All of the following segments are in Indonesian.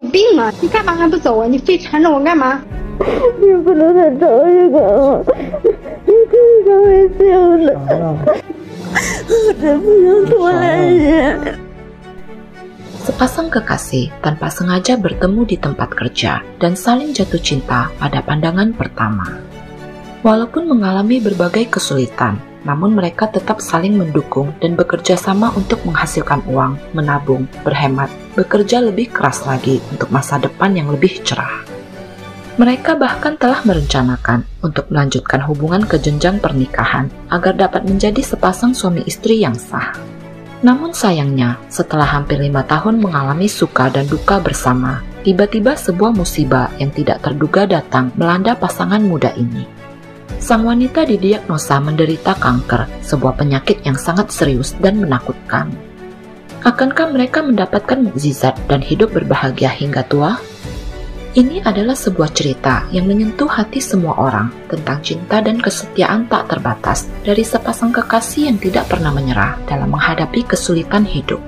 病啊！你干嘛还不走啊？你非缠着我干嘛？你不能再找这个了，你这个会救的。我真不想做男人。 Sepasang kekasih tanpa sengaja bertemu di tempat kerja dan saling jatuh cinta pada pandangan pertama. Walaupun mengalami berbagai kesulitan, namun mereka tetap saling mendukung dan bekerja sama untuk menghasilkan uang, menabung, berhemat, bekerja lebih keras lagi untuk masa depan yang lebih cerah. Mereka bahkan telah merencanakan untuk melanjutkan hubungan ke jenjang pernikahan agar dapat menjadi sepasang suami istri yang sah. Namun sayangnya, setelah hampir 5 tahun mengalami suka dan duka bersama, tiba-tiba sebuah musibah yang tidak terduga datang melanda pasangan muda ini. Sang wanita didiagnosa menderita kanker, sebuah penyakit yang sangat serius dan menakutkan. Akankah mereka mendapatkan mukjizat dan hidup berbahagia hingga tua? Ini adalah sebuah cerita yang menyentuh hati semua orang tentang cinta dan kesetiaan tak terbatas dari sepasang kekasih yang tidak pernah menyerah dalam menghadapi kesulitan hidup.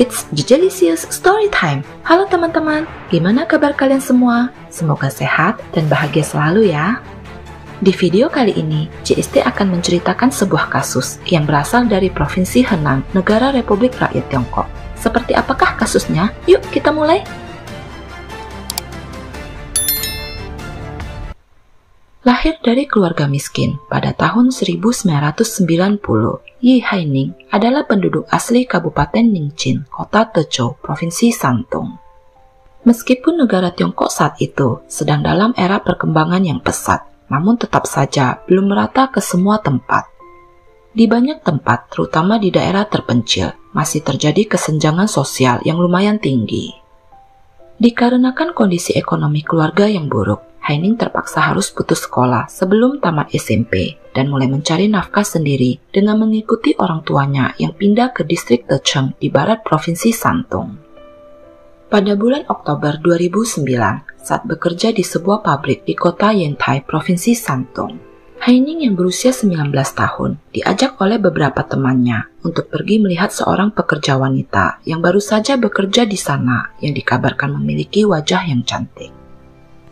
It's Delicious Story Time. Halo teman-teman, gimana kabar kalian semua? Semoga sehat dan bahagia selalu ya. Di video kali ini, JST akan menceritakan sebuah kasus yang berasal dari Provinsi Henan, Negara Republik Rakyat Tiongkok. Seperti apakah kasusnya? Yuk kita mulai! Lahir dari keluarga miskin pada tahun 1990, Yi Haining adalah penduduk asli Kabupaten Ningxin, Kota Tezhou, Provinsi Shantung. Meskipun negara Tiongkok saat itu sedang dalam era perkembangan yang pesat, namun tetap saja belum merata ke semua tempat. Di banyak tempat, terutama di daerah terpencil, masih terjadi kesenjangan sosial yang lumayan tinggi. Dikarenakan kondisi ekonomi keluarga yang buruk, Haining terpaksa harus putus sekolah sebelum tamat SMP dan mulai mencari nafkah sendiri dengan mengikuti orang tuanya yang pindah ke distrik Techeng di barat Provinsi Shantung. Pada bulan Oktober 2009, saat bekerja di sebuah pabrik di kota Yantai, Provinsi Shantung, Haining yang berusia 19 tahun diajak oleh beberapa temannya untuk pergi melihat seorang pekerja wanita yang baru saja bekerja di sana yang dikabarkan memiliki wajah yang cantik.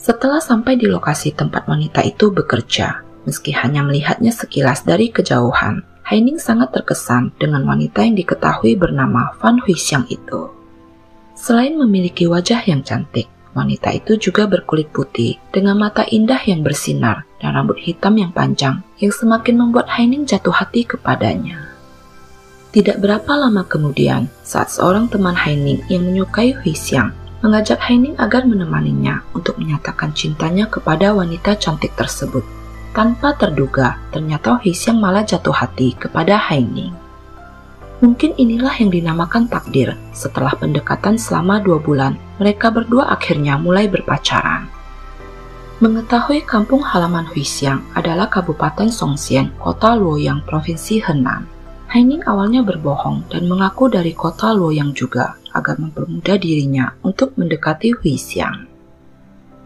Setelah sampai di lokasi tempat wanita itu bekerja, meski hanya melihatnya sekilas dari kejauhan, Haining sangat terkesan dengan wanita yang diketahui bernama Fan Huixiang itu. Selain memiliki wajah yang cantik, wanita itu juga berkulit putih dengan mata indah yang bersinar dan rambut hitam yang panjang yang semakin membuat Haining jatuh hati kepadanya. Tidak berapa lama kemudian, saat seorang teman Haining yang menyukai Huixiang mengajak Haining agar menemaninya untuk menyatakan cintanya kepada wanita cantik tersebut. Tanpa terduga, ternyata Huixiang malah jatuh hati kepada Haining. Mungkin inilah yang dinamakan takdir. Setelah pendekatan selama 2 bulan, mereka berdua akhirnya mulai berpacaran. Mengetahui kampung halaman Huixiang adalah Kabupaten Songxian, Kota Luoyang, Provinsi Henan, Haining awalnya berbohong dan mengaku dari Kota Luoyang juga agar mempermudah dirinya untuk mendekati Huixiang.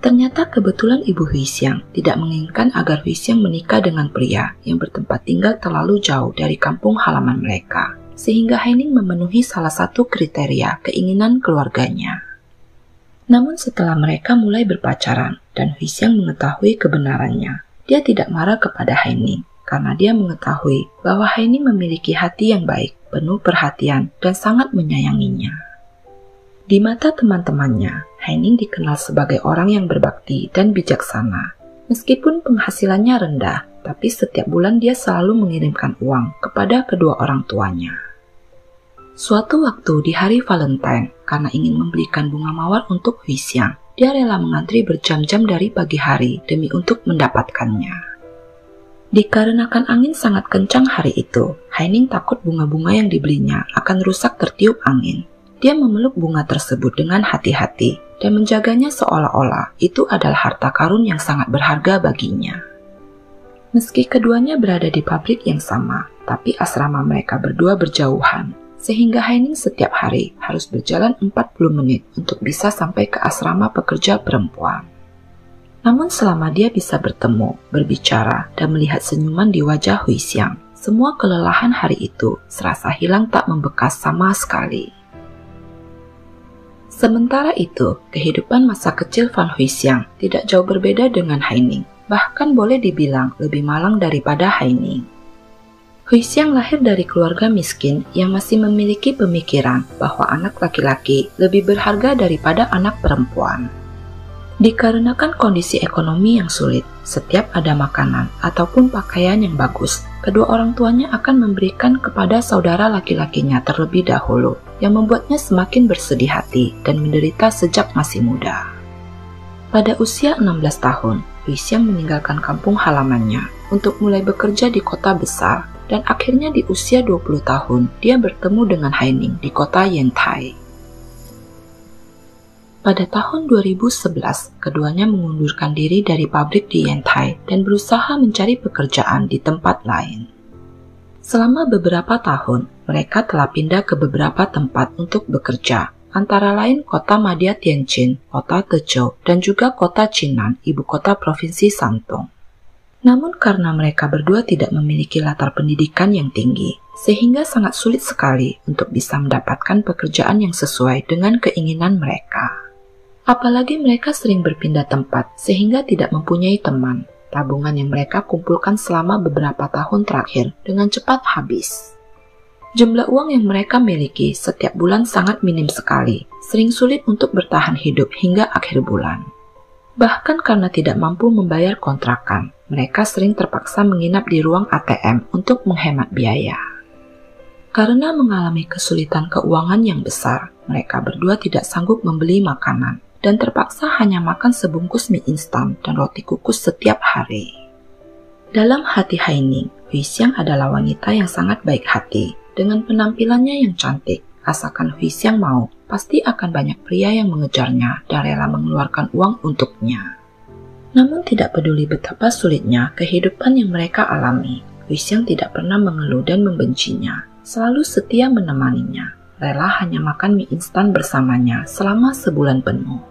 Ternyata kebetulan ibu Huixiang tidak menginginkan agar Huixiang menikah dengan pria yang bertempat tinggal terlalu jauh dari kampung halaman mereka, sehingga Haining memenuhi salah satu kriteria keinginan keluarganya. Namun setelah mereka mulai berpacaran dan Huixiang mengetahui kebenarannya, dia tidak marah kepada Haining karena dia mengetahui bahwa Haining memiliki hati yang baik, penuh perhatian, dan sangat menyayanginya. Di mata teman-temannya, Haining dikenal sebagai orang yang berbakti dan bijaksana. Meskipun penghasilannya rendah, tapi setiap bulan dia selalu mengirimkan uang kepada kedua orang tuanya. Suatu waktu di hari Valentine, karena ingin membelikan bunga mawar untuk Huixiang, dia rela mengantri berjam-jam dari pagi hari demi untuk mendapatkannya. Dikarenakan angin sangat kencang hari itu, Haining takut bunga-bunga yang dibelinya akan rusak tertiup angin. Dia memeluk bunga tersebut dengan hati-hati dan menjaganya seolah-olah itu adalah harta karun yang sangat berharga baginya. Meski keduanya berada di pabrik yang sama, tapi asrama mereka berdua berjauhan, sehingga Haining setiap hari harus berjalan 40 menit untuk bisa sampai ke asrama pekerja perempuan. Namun selama dia bisa bertemu, berbicara, dan melihat senyuman di wajah Hui Xiang, semua kelelahan hari itu serasa hilang tak membekas sama sekali. Sementara itu, kehidupan masa kecil Fan Hui Xiang tidak jauh berbeda dengan Haining, bahkan boleh dibilang lebih malang daripada Haining. Hui Xiang lahir dari keluarga miskin yang masih memiliki pemikiran bahwa anak laki-laki lebih berharga daripada anak perempuan. Dikarenakan kondisi ekonomi yang sulit, setiap ada makanan ataupun pakaian yang bagus, kedua orang tuanya akan memberikan kepada saudara laki-lakinya terlebih dahulu, yang membuatnya semakin bersedih hati dan menderita sejak masih muda. Pada usia 16 tahun, Hui Xiang meninggalkan kampung halamannya untuk mulai bekerja di kota besar, dan akhirnya di usia 20 tahun, dia bertemu dengan Haining di kota Yantai. Pada tahun 2011, keduanya mengundurkan diri dari pabrik di Yantai dan berusaha mencari pekerjaan di tempat lain. Selama beberapa tahun, mereka telah pindah ke beberapa tempat untuk bekerja, antara lain kota Madya Tianjin, kota Tezhou, dan juga kota Jinan, ibu kota provinsi Shandong. Namun karena mereka berdua tidak memiliki latar pendidikan yang tinggi, sehingga sangat sulit sekali untuk bisa mendapatkan pekerjaan yang sesuai dengan keinginan mereka. Apalagi mereka sering berpindah tempat sehingga tidak mempunyai teman. Tabungan yang mereka kumpulkan selama beberapa tahun terakhir dengan cepat habis. Jumlah uang yang mereka miliki setiap bulan sangat minim sekali, sering sulit untuk bertahan hidup hingga akhir bulan. Bahkan karena tidak mampu membayar kontrakan, mereka sering terpaksa menginap di ruang ATM untuk menghemat biaya. Karena mengalami kesulitan keuangan yang besar, mereka berdua tidak sanggup membeli makanan dan terpaksa hanya makan sebungkus mie instan dan roti kukus setiap hari. Dalam hati Haining, Hui Xiang adalah wanita yang sangat baik hati. Dengan penampilannya yang cantik, asalkan Hui Xiang mau, pasti akan banyak pria yang mengejarnya dan rela mengeluarkan uang untuknya. Namun tidak peduli betapa sulitnya kehidupan yang mereka alami, Hui Xiang tidak pernah mengeluh dan membencinya, selalu setia menemaninya, rela hanya makan mie instan bersamanya selama sebulan penuh.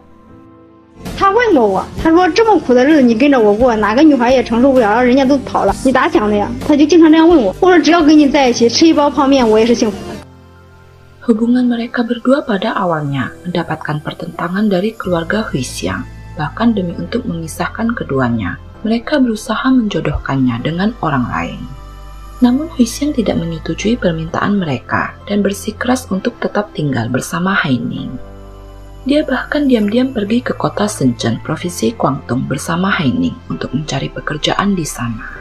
他问过我，他说这么苦的日子你跟着我过，哪个女孩也承受不了，然后人家都跑了，你咋想的呀？他就经常这样问我，我说只要跟你在一起，吃一包泡面我也是幸福的。 Hubungan mereka berdua pada awalnya mendapatkan pertentangan dari keluarga Hui Xiang. Bahkan demi untuk memisahkan keduanya, mereka berusaha menjodohkannya dengan orang lain. Namun Hui Xiang tidak menyetujui permintaan mereka dan bersikeras untuk tetap tinggal bersama Haining. Dia bahkan diam-diam pergi ke kota Shenzhen, provinsi Guangdong bersama Haining untuk mencari pekerjaan di sana.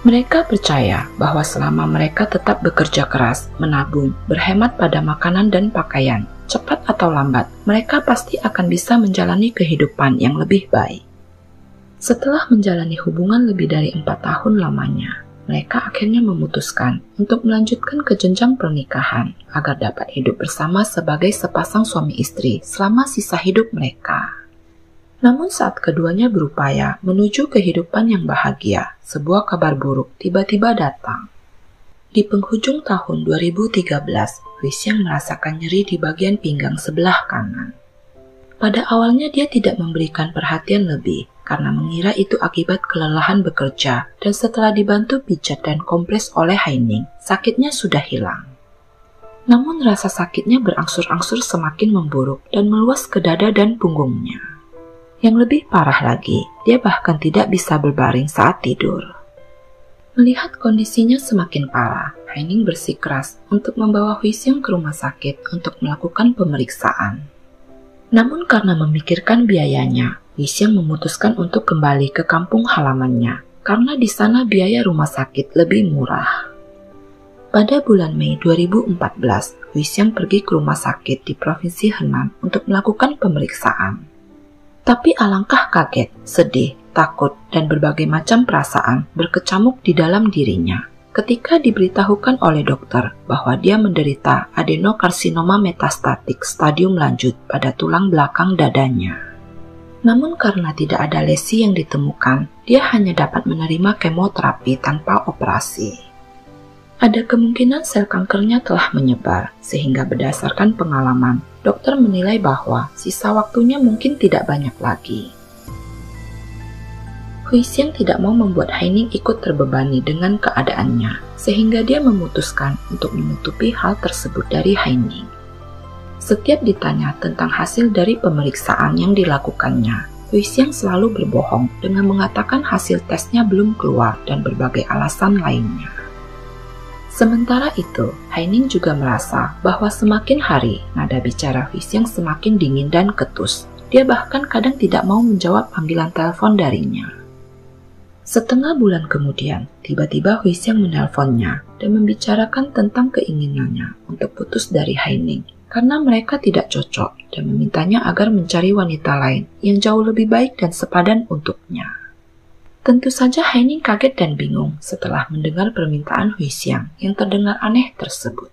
Mereka percaya bahwa selama mereka tetap bekerja keras, menabung, berhemat pada makanan dan pakaian, cepat atau lambat, mereka pasti akan bisa menjalani kehidupan yang lebih baik. Setelah menjalani hubungan lebih dari 4 tahun lamanya, mereka akhirnya memutuskan untuk melanjutkan ke jenjang pernikahan agar dapat hidup bersama sebagai sepasang suami istri selama sisa hidup mereka. Namun saat keduanya berupaya menuju kehidupan yang bahagia, sebuah kabar buruk tiba-tiba datang. Di penghujung tahun 2013, Hui Xiang merasakan nyeri di bagian pinggang sebelah kanan. Pada awalnya dia tidak memberikan perhatian lebih karena mengira itu akibat kelelahan bekerja, dan setelah dibantu pijat dan kompres oleh Haining, sakitnya sudah hilang. Namun rasa sakitnya berangsur-angsur semakin memburuk dan meluas ke dada dan punggungnya. Yang lebih parah lagi, dia bahkan tidak bisa berbaring saat tidur. Melihat kondisinya semakin parah, Haining bersikeras untuk membawa Hui Xiang ke rumah sakit untuk melakukan pemeriksaan. Namun karena memikirkan biayanya, Hui Xiang memutuskan untuk kembali ke kampung halamannya karena di sana biaya rumah sakit lebih murah. Pada bulan Mei 2014, Hui Xiang pergi ke rumah sakit di provinsi Henan untuk melakukan pemeriksaan. Tapi alangkah kaget, sedih, takut, dan berbagai macam perasaan berkecamuk di dalam dirinya ketika diberitahukan oleh dokter bahwa dia menderita adenokarsinoma metastatik stadium lanjut pada tulang belakang dadanya. Namun karena tidak ada lesi yang ditemukan, dia hanya dapat menerima kemoterapi tanpa operasi. Ada kemungkinan sel kankernya telah menyebar, sehingga berdasarkan pengalaman, dokter menilai bahwa sisa waktunya mungkin tidak banyak lagi. Hui Xiang tidak mau membuat Haining ikut terbebani dengan keadaannya, sehingga dia memutuskan untuk menutupi hal tersebut dari Haining. Setiap ditanya tentang hasil dari pemeriksaan yang dilakukannya, Hui Xiang selalu berbohong dengan mengatakan hasil tesnya belum keluar dan berbagai alasan lainnya. Sementara itu, Haining juga merasa bahwa semakin hari, nada bicara Hui Xiang semakin dingin dan ketus. Dia bahkan kadang tidak mau menjawab panggilan telepon darinya. Setengah bulan kemudian, tiba-tiba Hui Xiang menelponnya dan membicarakan tentang keinginannya untuk putus dari Haining karena mereka tidak cocok dan memintanya agar mencari wanita lain yang jauh lebih baik dan sepadan untuknya. Tentu saja Haining kaget dan bingung setelah mendengar permintaan Hui Xiang yang terdengar aneh tersebut.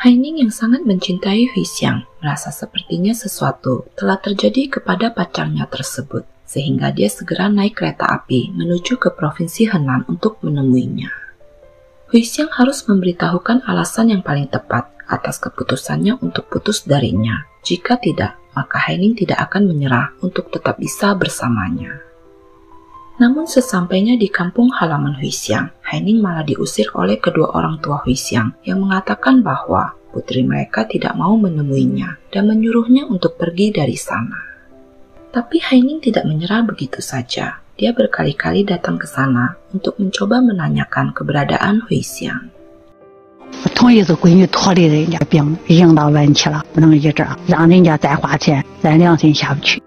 Haining yang sangat mencintai Hui Xiang merasa sepertinya sesuatu telah terjadi kepada pacarnya tersebut, sehingga dia segera naik kereta api menuju ke provinsi Henan untuk menemuinya. Hui Xiang harus memberitahukan alasan yang paling tepat atas keputusannya untuk putus darinya. Jika tidak, maka Haining tidak akan menyerah untuk tetap bisa bersamanya. Namun sesampainya di kampung halaman Hui Xiang, Haining malah diusir oleh kedua orang tua Hui Xiang yang mengatakan bahwa putri mereka tidak mau menemuinya dan menyuruhnya untuk pergi dari sana. Tapi Haining tidak menyerah begitu saja. Dia berkali-kali datang ke sana untuk mencoba menanyakan keberadaan Hui Xiang. 我同意是闺女脱离人家病，扔到晚期了，不能一直让人家再花钱，咱良心下不去。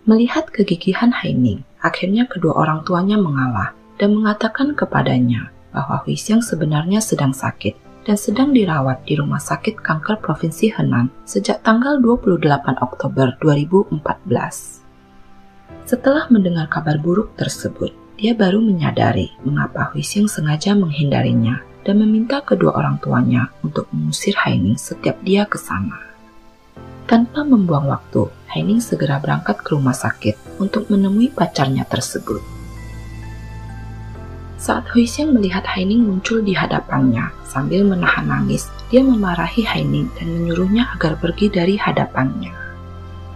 Melihat kegigihan Haining, akhirnya kedua orang tuanya mengalah dan mengatakan kepadanya bahwa Hui Xiang sebenarnya sedang sakit dan sedang dirawat di Rumah Sakit Kanker Provinsi Henan sejak tanggal 28 Oktober 2014. Setelah mendengar kabar buruk tersebut, dia baru menyadari mengapa Hui Xiang sengaja menghindarinya dan meminta kedua orang tuanya untuk mengusir Haining setiap dia ke sana. Tanpa membuang waktu, Haining segera berangkat ke rumah sakit untuk menemui pacarnya tersebut. Saat Hui Xiang melihat Haining muncul di hadapannya sambil menahan nangis, dia memarahi Haining dan menyuruhnya agar pergi dari hadapannya.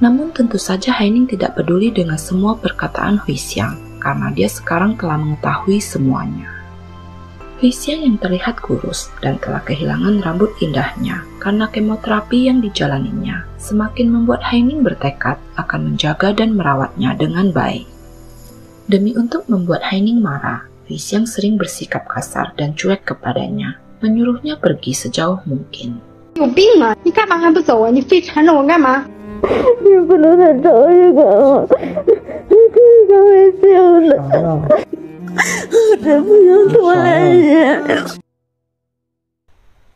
Namun tentu saja Haining tidak peduli dengan semua perkataan Hui Xiang karena dia sekarang telah mengetahui semuanya. Hui Xiang yang terlihat kurus dan telah kehilangan rambut indahnya karena kemoterapi yang dijalaninya semakin membuat Haining bertekad akan menjaga dan merawatnya dengan baik. Demi untuk membuat Haining marah, Hui Xiang sering bersikap kasar dan cuek kepadanya, menyuruhnya pergi sejauh mungkin. 有病啊！你干嘛还不走啊？你非缠着我干嘛？ 你不能再找一个了，你这个会死的。我真不想多来人。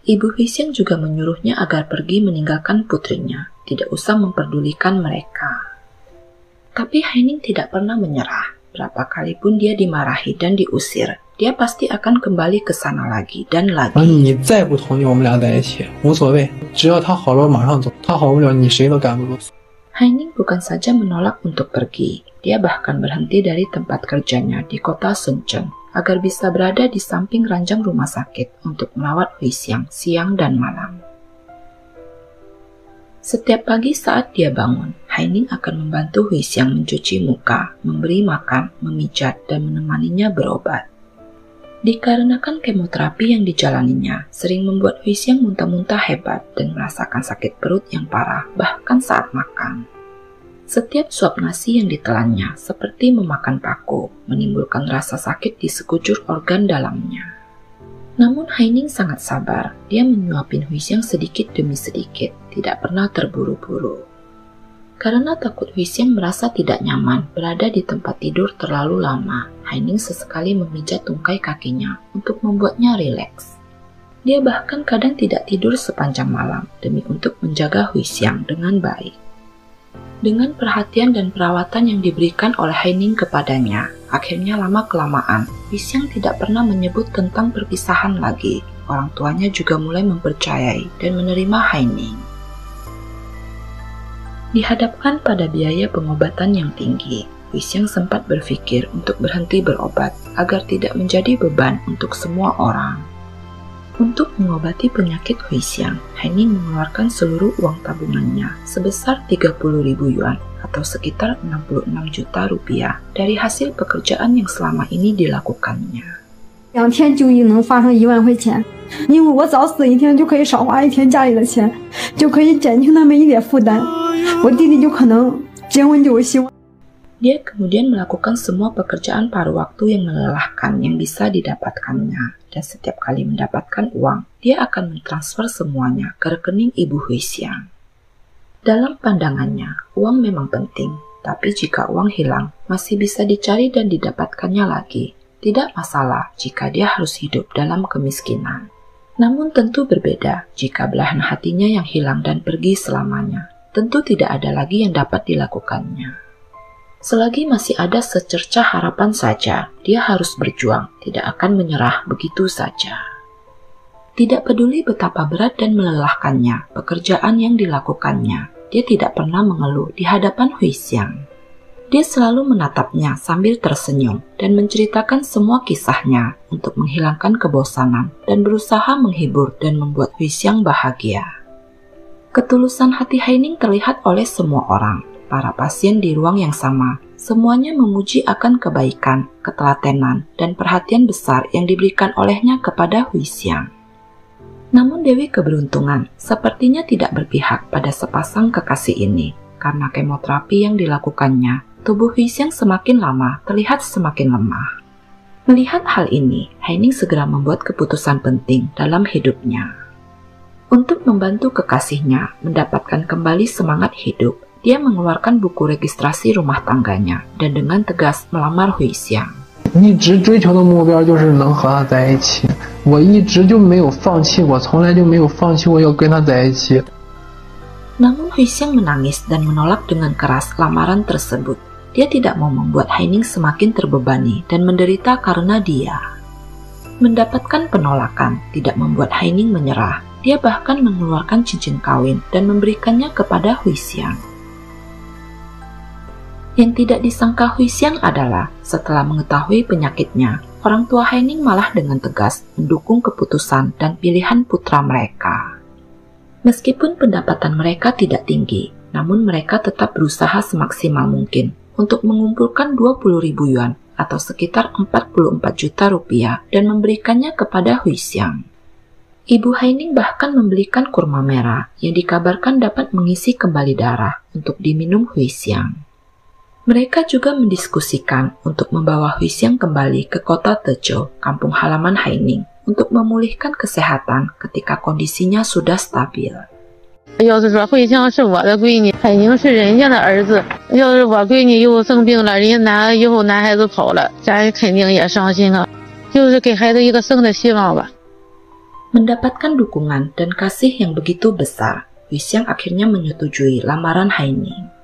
Ibu Hui Xiang juga menyuruhnya agar pergi meninggalkan putrinya, tidak usah memperdulikan mereka. Tapi Haining tidak pernah menyerah. Berapa kali pun dia dimarahi dan diusir, dia pasti akan kembali ke sana lagi dan lagi. 你再不同意我们俩在一起，无所谓，只要他好了马上走，他好不了你谁都赶不住。 Haining bukan saja menolak untuk pergi, dia bahkan berhenti dari tempat kerjanya di kota Shenzhen agar bisa berada di samping ranjang rumah sakit untuk merawat Hui Xiang siang dan malam. Setiap pagi saat dia bangun, Haining akan membantu Hui Xiang mencuci muka, memberi makan, memijat, dan menemaninya berobat. Dikarenakan kemoterapi yang dijalaninya sering membuat Hui Xiang muntah-muntah hebat dan merasakan sakit perut yang parah bahkan saat makan. Setiap suap nasi yang ditelannya seperti memakan paku, menimbulkan rasa sakit di sekujur organ dalamnya. Namun Haining sangat sabar, dia menyuapin Hui Xiang sedikit demi sedikit, tidak pernah terburu-buru. Karena takut Hui Xiang merasa tidak nyaman berada di tempat tidur terlalu lama, Haining sesekali memijat tungkai kakinya untuk membuatnya rileks. Dia bahkan kadang tidak tidur sepanjang malam demi untuk menjaga Hui Xiang dengan baik. Dengan perhatian dan perawatan yang diberikan oleh Haining kepadanya, akhirnya lama-kelamaan, Hui Xiang tidak pernah menyebut tentang perpisahan lagi. Orang tuanya juga mulai mempercayai dan menerima Haining. Dihadapkan pada biaya pengobatan yang tinggi, Hui Xiang sempat berpikir untuk berhenti berobat agar tidak menjadi beban untuk semua orang. Untuk mengobati penyakit Hui Xiang, Haining mengeluarkan seluruh uang tabungannya sebesar 30.000 yuan atau sekitar 66 juta rupiah dari hasil pekerjaan yang selama ini dilakukannya. 2天就医能发生1万块钱，因为我早死1天就可以少花1天家里的钱，就可以减轻他们一点负担，我弟弟就可能结婚就有希望。 Dia kemudian melakukan semua pekerjaan paruh waktu yang melelahkan yang bisa didapatkannya, dan setiap kali mendapatkan uang, dia akan mentransfer semuanya ke rekening Ibu Hui Xiang. Dalam pandangannya, uang memang penting, tapi jika uang hilang, masih bisa dicari dan didapatkannya lagi. Tidak masalah jika dia harus hidup dalam kemiskinan. Namun tentu berbeda jika belahan hatinya yang hilang dan pergi selamanya. Tentu tidak ada lagi yang dapat dilakukannya. Selagi masih ada secercah harapan saja, dia harus berjuang, tidak akan menyerah begitu saja. Tidak peduli betapa berat dan melelahkannya pekerjaan yang dilakukannya, dia tidak pernah mengeluh di hadapan Hui Xiang. Dia selalu menatapnya sambil tersenyum dan menceritakan semua kisahnya untuk menghilangkan kebosanan dan berusaha menghibur dan membuat Hui Xiang bahagia. Ketulusan hati Haining terlihat oleh semua orang. Para pasien di ruang yang sama, semuanya memuji akan kebaikan, ketelatenan, dan perhatian besar yang diberikan olehnya kepada Hui Xiang. Namun Dewi Keberuntungan sepertinya tidak berpihak pada sepasang kekasih ini, karena kemoterapi yang dilakukannya, tubuh Hui Xiang semakin lama terlihat semakin lemah. Melihat hal ini, Haining segera membuat keputusan penting dalam hidupnya. Untuk membantu kekasihnya mendapatkan kembali semangat hidup, dia mengeluarkan buku registrasi rumah tangganya dan dengan tegas melamar Hui Xiang. 一直追求的目标就是能和他在一起，我一直就没有放弃过，从来就没有放弃过要跟他在一起。 Namun Hui Xiang menangis dan menolak dengan keras lamaran tersebut. Dia tidak mau membuat Haining semakin terbebani dan menderita karena dia. Mendapatkan penolakan tidak membuat Haining menyerah. Dia bahkan mengeluarkan cincin kawin dan memberikannya kepada Hui Xiang. Yang tidak disangka Hui Xiang adalah setelah mengetahui penyakitnya, orang tua Haining malah dengan tegas mendukung keputusan dan pilihan putra mereka. Meskipun pendapatan mereka tidak tinggi, namun mereka tetap berusaha semaksimal mungkin untuk mengumpulkan 20.000 yuan atau sekitar 44 juta rupiah dan memberikannya kepada Hui Xiang. Ibu Haining bahkan membelikan kurma merah yang dikabarkan dapat mengisi kembali darah untuk diminum Hui Xiang. Mereka juga mendiskusikan untuk membawa Hui Xiang kembali ke kota Tezhou, kampung halaman Haining, untuk memulihkan kesehatan ketika kondisinya sudah stabil. 要是说慧香是我的闺女，海宁是人家的儿子。要是我闺女又生病了，人家以后男孩子跑了，咱肯定也伤心啊。就是给孩子一个生的希望吧。 Mendapatkan dukungan dan kasih yang begitu besar, Hui Xiang akhirnya menyetujui lamaran Haining.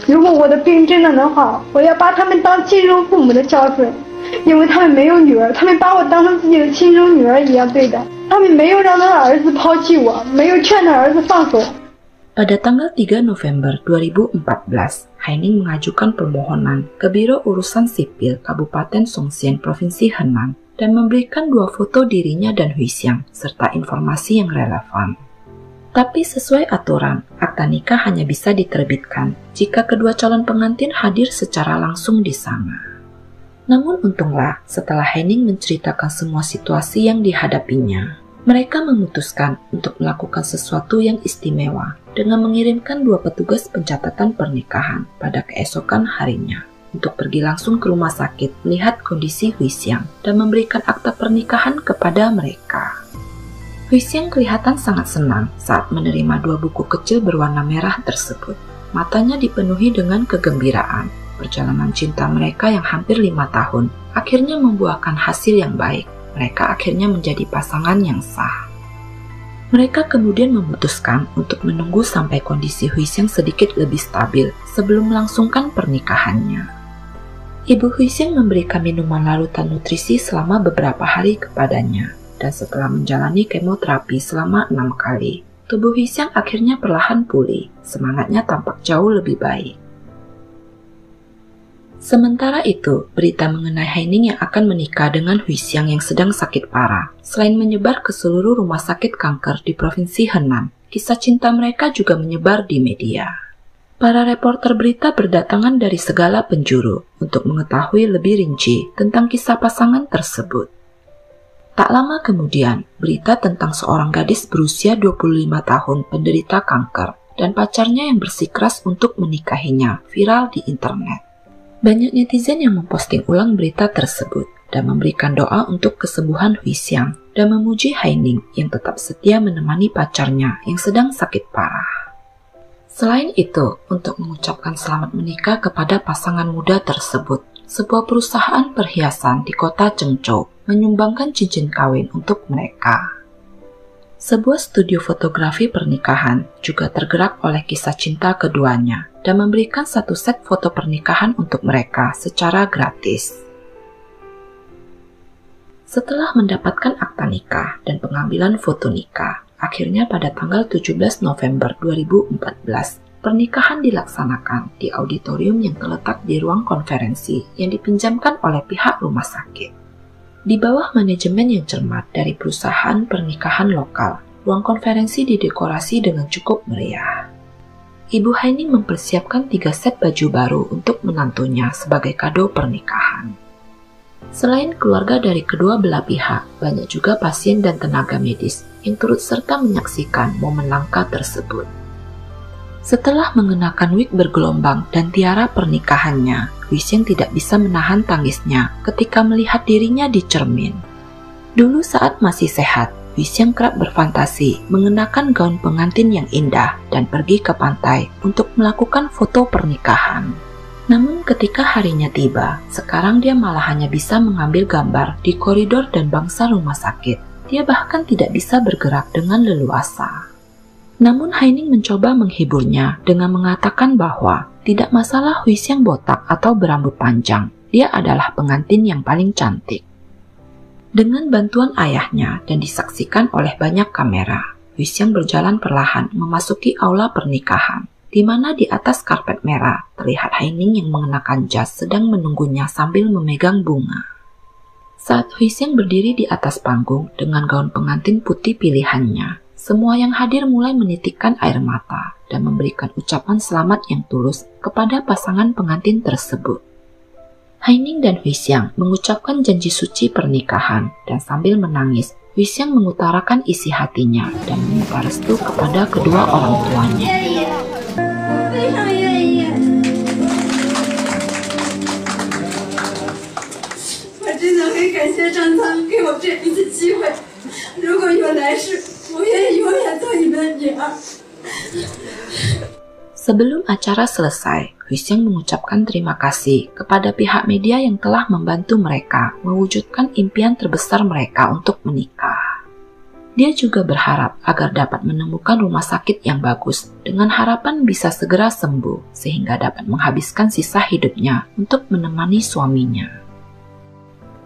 如果我的病真的能好，我要把他们当亲生父母的孝顺，因为他们没有女儿，他们把我当成自己的亲生女儿一样对待，他们没有让他的儿子抛弃我，没有劝他儿子放手。 Pada tanggal 3 November 2014, Haining mengajukan permohonan ke Biro Urusan Sipil Kabupaten Songxian, Provinsi Henan, dan memberikan 2 foto dirinya dan Hui Xiang, serta informasi yang relevan. Tapi sesuai aturan, akta nikah hanya bisa diterbitkan jika kedua calon pengantin hadir secara langsung di sana. Namun untunglah, setelah Haining menceritakan semua situasi yang dihadapinya, mereka memutuskan untuk melakukan sesuatu yang istimewa dengan mengirimkan 2 petugas pencatatan pernikahan pada keesokan harinya untuk pergi langsung ke rumah sakit melihat kondisi Hui Xiang dan memberikan akta pernikahan kepada mereka. Hui Xiang kelihatan sangat senang saat menerima 2 buku kecil berwarna merah tersebut. Matanya dipenuhi dengan kegembiraan. Perjalanan cinta mereka yang hampir 5 tahun akhirnya membuahkan hasil yang baik. Mereka akhirnya menjadi pasangan yang sah. Mereka kemudian memutuskan untuk menunggu sampai kondisi Hui Xiang sedikit lebih stabil sebelum melangsungkan pernikahannya. Ibu Hui Xiang memberikan minuman larutan nutrisi selama beberapa hari kepadanya. Dan setelah menjalani kemoterapi selama 6 kali, tubuh Hui Xiang akhirnya perlahan pulih, semangatnya tampak jauh lebih baik. Sementara itu, berita mengenai Haining yang akan menikah dengan Hui Xiang yang sedang sakit parah, selain menyebar ke seluruh rumah sakit kanker di Provinsi Henan, kisah cinta mereka juga menyebar di media. Para reporter berita berdatangan dari segala penjuru untuk mengetahui lebih rinci tentang kisah pasangan tersebut. Tak lama kemudian, berita tentang seorang gadis berusia 25 tahun penderita kanker dan pacarnya yang bersikeras untuk menikahinya viral di internet. Banyak netizen yang memposting ulang berita tersebut dan memberikan doa untuk kesembuhan Hui Xiang dan memuji Haining yang tetap setia menemani pacarnya yang sedang sakit parah. Selain itu, untuk mengucapkan selamat menikah kepada pasangan muda tersebut, sebuah perusahaan perhiasan di kota Zhengzhou menyumbangkan cincin kawin untuk mereka. Sebuah studio fotografi pernikahan juga tergerak oleh kisah cinta keduanya dan memberikan satu set foto pernikahan untuk mereka secara gratis. Setelah mendapatkan akta nikah dan pengambilan foto nikah, akhirnya pada tanggal 17 November 2014, pernikahan dilaksanakan di auditorium yang terletak di ruang konferensi yang dipinjamkan oleh pihak rumah sakit. Di bawah manajemen yang cermat dari perusahaan pernikahan lokal, ruang konferensi didekorasi dengan cukup meriah. Ibu Haining mempersiapkan 3 set baju baru untuk menantunya sebagai kado pernikahan. Selain keluarga dari kedua belah pihak, banyak juga pasien dan tenaga medis yang turut serta menyaksikan momen langka tersebut. Setelah mengenakan wig bergelombang dan tiara pernikahannya, Hui Xiang tidak bisa menahan tangisnya ketika melihat dirinya di cermin. Dulu saat masih sehat, Hui Xiang kerap berfantasi mengenakan gaun pengantin yang indah dan pergi ke pantai untuk melakukan foto pernikahan. Namun ketika harinya tiba, sekarang dia malah hanya bisa mengambil gambar di koridor dan bangsa rumah sakit. Dia bahkan tidak bisa bergerak dengan leluasa. Namun Haining mencoba menghiburnya dengan mengatakan bahwa tidak masalah Hui Xiang botak atau berambut panjang, dia adalah pengantin yang paling cantik. Dengan bantuan ayahnya dan disaksikan oleh banyak kamera, Hui Xiang berjalan perlahan memasuki aula pernikahan, di mana di atas karpet merah terlihat Haining yang mengenakan jas sedang menunggunya sambil memegang bunga. Saat Hui Xiang berdiri di atas panggung dengan gaun pengantin putih pilihannya, semua yang hadir mulai menitikkan air mata dan memberikan ucapan selamat yang tulus kepada pasangan pengantin tersebut. Haining dan Hui Xiang mengucapkan janji suci pernikahan dan sambil menangis, Hui Xiang mengutarakan isi hatinya dan meminta restu kepada kedua orang tuanya. Sebelum acara selesai, Hui Xiang mengucapkan terima kasih kepada pihak media yang telah membantu mereka mewujudkan impian terbesar mereka untuk menikah. Dia juga berharap agar dapat menemukan rumah sakit yang bagus dengan harapan bisa segera sembuh sehingga dapat menghabiskan sisa hidupnya untuk menemani suaminya.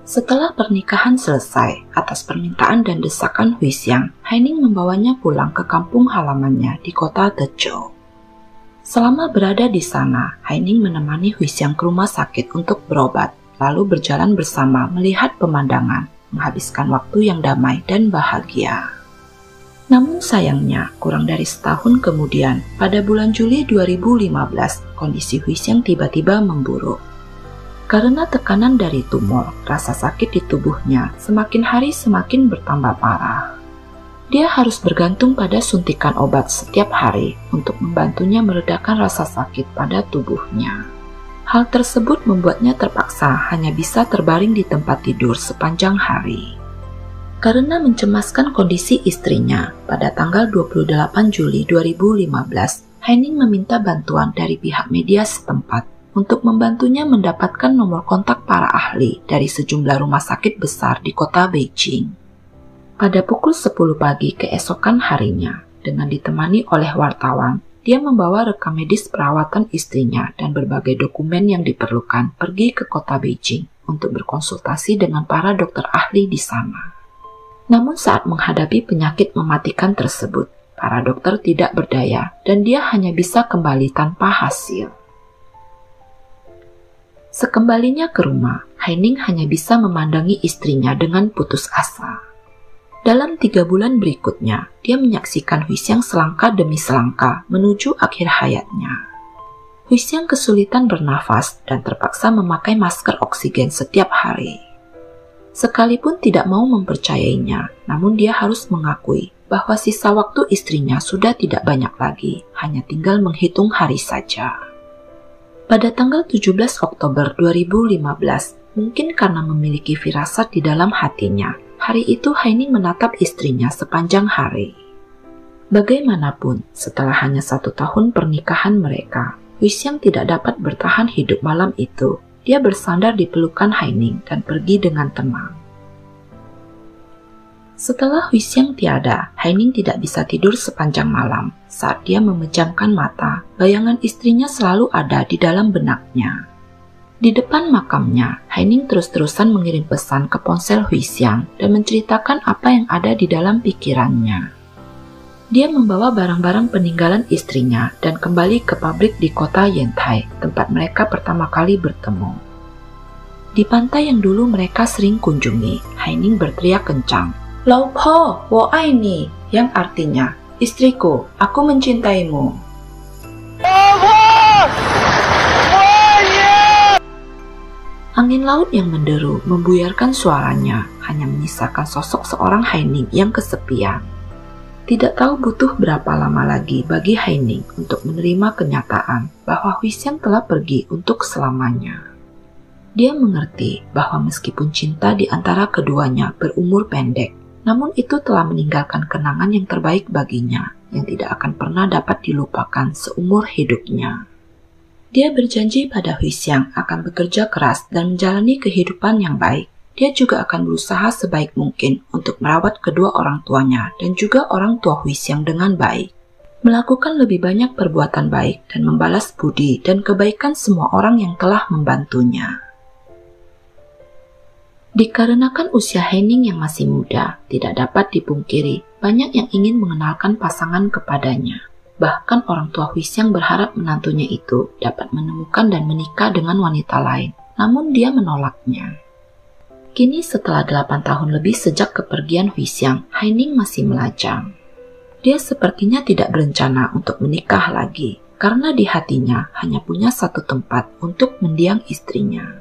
Setelah pernikahan selesai, atas permintaan dan desakan Hui Xiang, Haining membawanya pulang ke kampung halamannya di kota Dezhou. Selama berada di sana, Haining menemani Hui Xiang ke rumah sakit untuk berobat, lalu berjalan bersama melihat pemandangan, menghabiskan waktu yang damai dan bahagia. Namun sayangnya, kurang dari setahun kemudian, pada bulan Juli 2015, kondisi Hui Xiang tiba-tiba memburuk. Karena tekanan dari tumor, rasa sakit di tubuhnya semakin hari semakin bertambah parah. Dia harus bergantung pada suntikan obat setiap hari untuk membantunya meredakan rasa sakit pada tubuhnya. Hal tersebut membuatnya terpaksa hanya bisa terbaring di tempat tidur sepanjang hari. Karena mencemaskan kondisi istrinya, pada tanggal 28 Juli 2015, Haining meminta bantuan dari pihak media setempat untuk membantunya mendapatkan nomor kontak para ahli dari sejumlah rumah sakit besar di kota Beijing. Pada pukul 10 pagi keesokan harinya, dengan ditemani oleh wartawan, dia membawa rekam medis perawatan istrinya dan berbagai dokumen yang diperlukan pergi ke kota Beijing untuk berkonsultasi dengan para dokter ahli di sana. Namun saat menghadapi penyakit mematikan tersebut, para dokter tidak berdaya dan dia hanya bisa kembali tanpa hasil. Sekembalinya ke rumah, Haining hanya bisa memandangi istrinya dengan putus asa. Dalam 3 bulan berikutnya, dia menyaksikan Hui Xiang selangkah demi selangkah menuju akhir hayatnya. Hui Xiang kesulitan bernafas dan terpaksa memakai masker oksigen setiap hari. Sekalipun tidak mau mempercayainya, namun dia harus mengakui bahwa sisa waktu istrinya sudah tidak banyak lagi, hanya tinggal menghitung hari saja. Pada tanggal 17 Oktober 2015, mungkin karena memiliki firasat di dalam hatinya, hari itu Haining menatap istrinya sepanjang hari. Bagaimanapun, setelah hanya 1 tahun pernikahan mereka, Hui Xiang tidak dapat bertahan hidup malam itu. Dia bersandar di pelukan Haining dan pergi dengan tenang. Setelah Hui Xiang tiada, Haining tidak bisa tidur sepanjang malam. Saat dia memejamkan mata, bayangan istrinya selalu ada di dalam benaknya. Di depan makamnya, Haining terus-terusan mengirim pesan ke ponsel Hui Xiang dan menceritakan apa yang ada di dalam pikirannya. Dia membawa barang-barang peninggalan istrinya dan kembali ke pabrik di kota Yantai, tempat mereka pertama kali bertemu. Di pantai yang dulu mereka sering kunjungi, Haining berteriak kencang, "Lao Po, wo ai ni," yang artinya, "Istriku, aku mencintaimu." Angin laut yang menderu membuyarkan suaranya, hanya menyisakan sosok seorang Haining yang kesepian. Tidak tahu butuh berapa lama lagi bagi Haining untuk menerima kenyataan bahwa Hui Xiang telah pergi untuk selamanya. Dia mengerti bahwa meskipun cinta di antara keduanya berumur pendek, namun itu telah meninggalkan kenangan yang terbaik baginya, yang tidak akan pernah dapat dilupakan seumur hidupnya. Dia berjanji pada Hui Xiang akan bekerja keras dan menjalani kehidupan yang baik. Dia juga akan berusaha sebaik mungkin untuk merawat kedua orang tuanya dan juga orang tua Hui Xiang dengan baik. Melakukan lebih banyak perbuatan baik dan membalas budi dan kebaikan semua orang yang telah membantunya. Dikarenakan usia Haining yang masih muda, tidak dapat dipungkiri, banyak yang ingin mengenalkan pasangan kepadanya. Bahkan orang tua Hui Xiang berharap menantunya itu dapat menemukan dan menikah dengan wanita lain, namun dia menolaknya. Kini setelah 8 tahun lebih sejak kepergian Hui Xiang, Haining masih melajang. Dia sepertinya tidak berencana untuk menikah lagi, karena di hatinya hanya punya satu tempat untuk mendiang istrinya.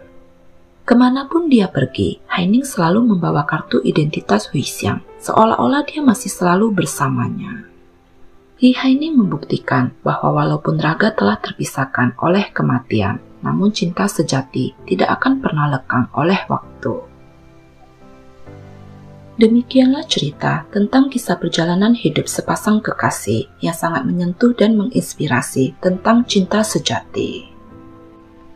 Kemanapun dia pergi, Haining selalu membawa kartu identitas Hui Xiang, seolah-olah dia masih selalu bersamanya. Haining membuktikan bahwa walaupun raga telah terpisahkan oleh kematian, namun cinta sejati tidak akan pernah lekang oleh waktu. Demikianlah cerita tentang kisah perjalanan hidup sepasang kekasih yang sangat menyentuh dan menginspirasi tentang cinta sejati.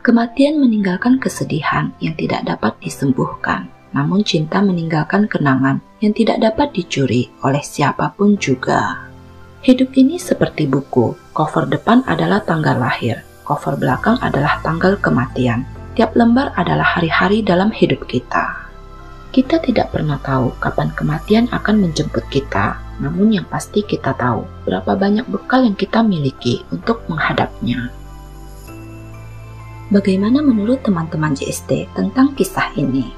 Kematian meninggalkan kesedihan yang tidak dapat disembuhkan, namun cinta meninggalkan kenangan yang tidak dapat dicuri oleh siapapun juga. Hidup ini seperti buku, cover depan adalah tanggal lahir, cover belakang adalah tanggal kematian. Tiap lembar adalah hari-hari dalam hidup kita. Kita tidak pernah tahu kapan kematian akan menjemput kita, namun yang pasti kita tahu berapa banyak bekal yang kita miliki untuk menghadapnya. Bagaimana menurut teman-teman JST tentang kisah ini?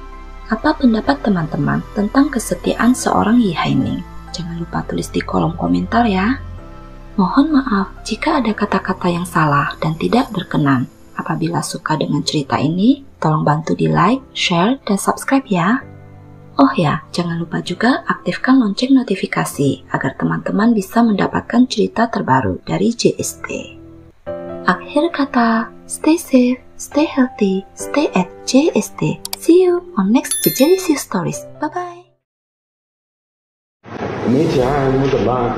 Apa pendapat teman-teman tentang kesetiaan seorang Haining? Jangan lupa tulis di kolom komentar ya. Mohon maaf jika ada kata-kata yang salah dan tidak berkenan. Apabila suka dengan cerita ini, tolong bantu di like, share, dan subscribe ya. Oh ya, jangan lupa juga aktifkan lonceng notifikasi agar teman-teman bisa mendapatkan cerita terbaru dari JST. Akhir kata, stay safe, stay healthy, stay at JST. See you on next Jelicious Stories. Bye-bye. 没钱，你怎么办？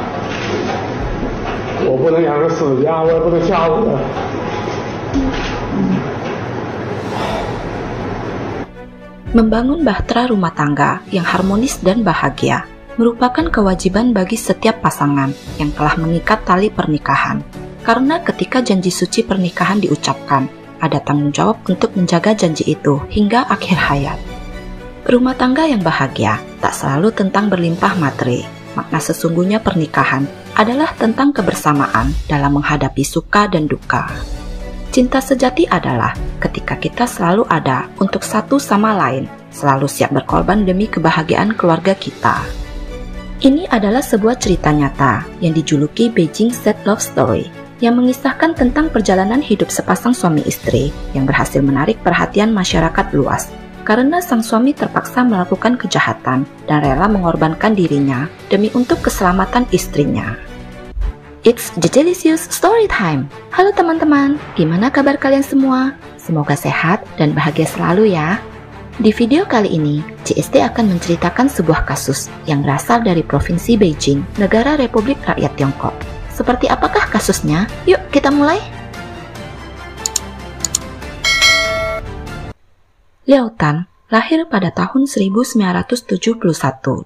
我不能养个死家，我也不能吓唬他。Membangun bahtera rumah tangga yang harmonis dan bahagia merupakan kewajiban bagi setiap pasangan yang telah mengikat tali pernikahan. Karena ketika janji suci pernikahan diucapkan, ada tanggung jawab untuk menjaga janji itu hingga akhir hayat. Rumah tangga yang bahagia tak selalu tentang berlimpah materi. Makna sesungguhnya pernikahan adalah tentang kebersamaan dalam menghadapi suka dan duka. Cinta sejati adalah ketika kita selalu ada untuk satu sama lain, selalu siap berkorban demi kebahagiaan keluarga kita. Ini adalah sebuah cerita nyata yang dijuluki Beijing Sad Love Story, yang mengisahkan tentang perjalanan hidup sepasang suami istri yang berhasil menarik perhatian masyarakat luas karena sang suami terpaksa melakukan kejahatan dan rela mengorbankan dirinya demi untuk keselamatan istrinya. It's the delicious story time. Halo teman-teman, gimana kabar kalian semua? Semoga sehat dan bahagia selalu ya. Di video kali ini, CST akan menceritakan sebuah kasus yang berasal dari Provinsi Beijing, Negara Republik Rakyat Tiongkok. Seperti apakah kasusnya? Yuk kita mulai. Liao Tan lahir pada tahun 1971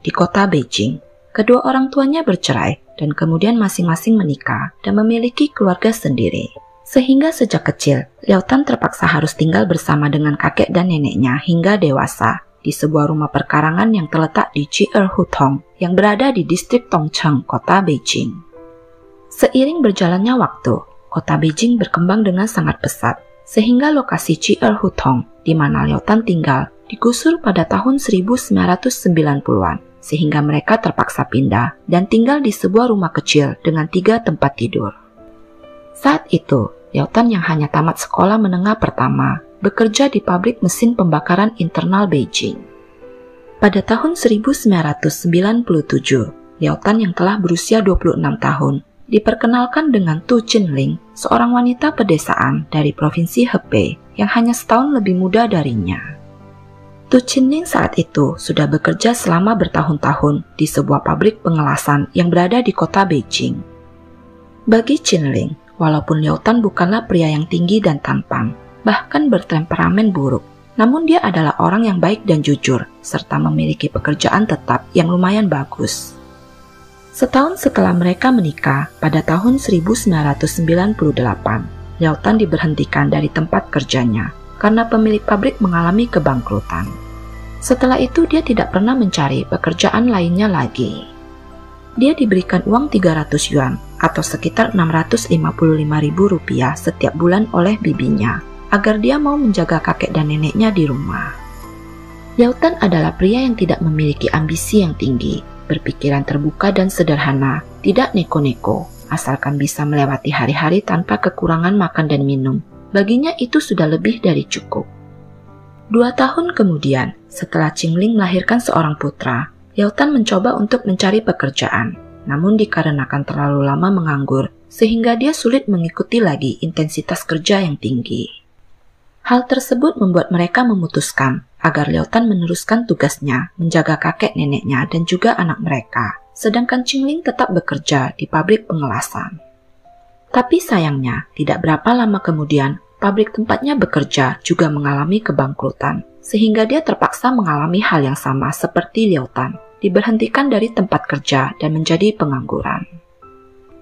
di kota Beijing. Kedua orang tuanya bercerai dan kemudian masing-masing menikah dan memiliki keluarga sendiri. Sehingga sejak kecil, Liao Tan terpaksa harus tinggal bersama dengan kakek dan neneknya hingga dewasa di sebuah rumah perkarangan yang terletak di Chierhutong yang berada di distrik Tongcheng, kota Beijing. Seiring berjalannya waktu, kota Beijing berkembang dengan sangat pesat, sehingga lokasi Chierhutong di mana Liao Tan tinggal digusur pada tahun 1990-an, sehingga mereka terpaksa pindah dan tinggal di sebuah rumah kecil dengan 3 tempat tidur. Saat itu, Liao Tan yang hanya tamat sekolah menengah pertama bekerja di pabrik mesin pembakaran internal Beijing. Pada tahun 1997, Liao Tan yang telah berusia 26 tahun diperkenalkan dengan Tu Qinling, seorang wanita pedesaan dari Provinsi Hebei yang hanya setahun lebih muda darinya. Tu Qinling saat itu sudah bekerja selama bertahun-tahun di sebuah pabrik pengelasan yang berada di kota Beijing. Bagi Qinling, walaupun Liao Tan bukanlah pria yang tinggi dan tampan, bahkan bertemperamen buruk, namun dia adalah orang yang baik dan jujur, serta memiliki pekerjaan tetap yang lumayan bagus. Setahun setelah mereka menikah, pada tahun 1998, Liao Tan diberhentikan dari tempat kerjanya karena pemilik pabrik mengalami kebangkrutan. Setelah itu dia tidak pernah mencari pekerjaan lainnya lagi. Dia diberikan uang 300 yuan atau sekitar 655.000 rupiah setiap bulan oleh bibinya agar dia mau menjaga kakek dan neneknya di rumah. Liao Tan adalah pria yang tidak memiliki ambisi yang tinggi, berpikiran terbuka dan sederhana, tidak neko-neko, asalkan bisa melewati hari-hari tanpa kekurangan makan dan minum. Baginya itu sudah lebih dari cukup. 2 tahun kemudian, setelah Qinling melahirkan seorang putra, Liao Tan mencoba untuk mencari pekerjaan. Namun dikarenakan terlalu lama menganggur, sehingga dia sulit mengikuti lagi intensitas kerja yang tinggi. Hal tersebut membuat mereka memutuskan agar Liao Tan meneruskan tugasnya menjaga kakek neneknya dan juga anak mereka, sedangkan Qinling tetap bekerja di pabrik pengelasan. Tapi sayangnya, tidak berapa lama kemudian, pabrik tempatnya bekerja juga mengalami kebangkrutan, sehingga dia terpaksa mengalami hal yang sama seperti Liao Tan, diberhentikan dari tempat kerja dan menjadi pengangguran.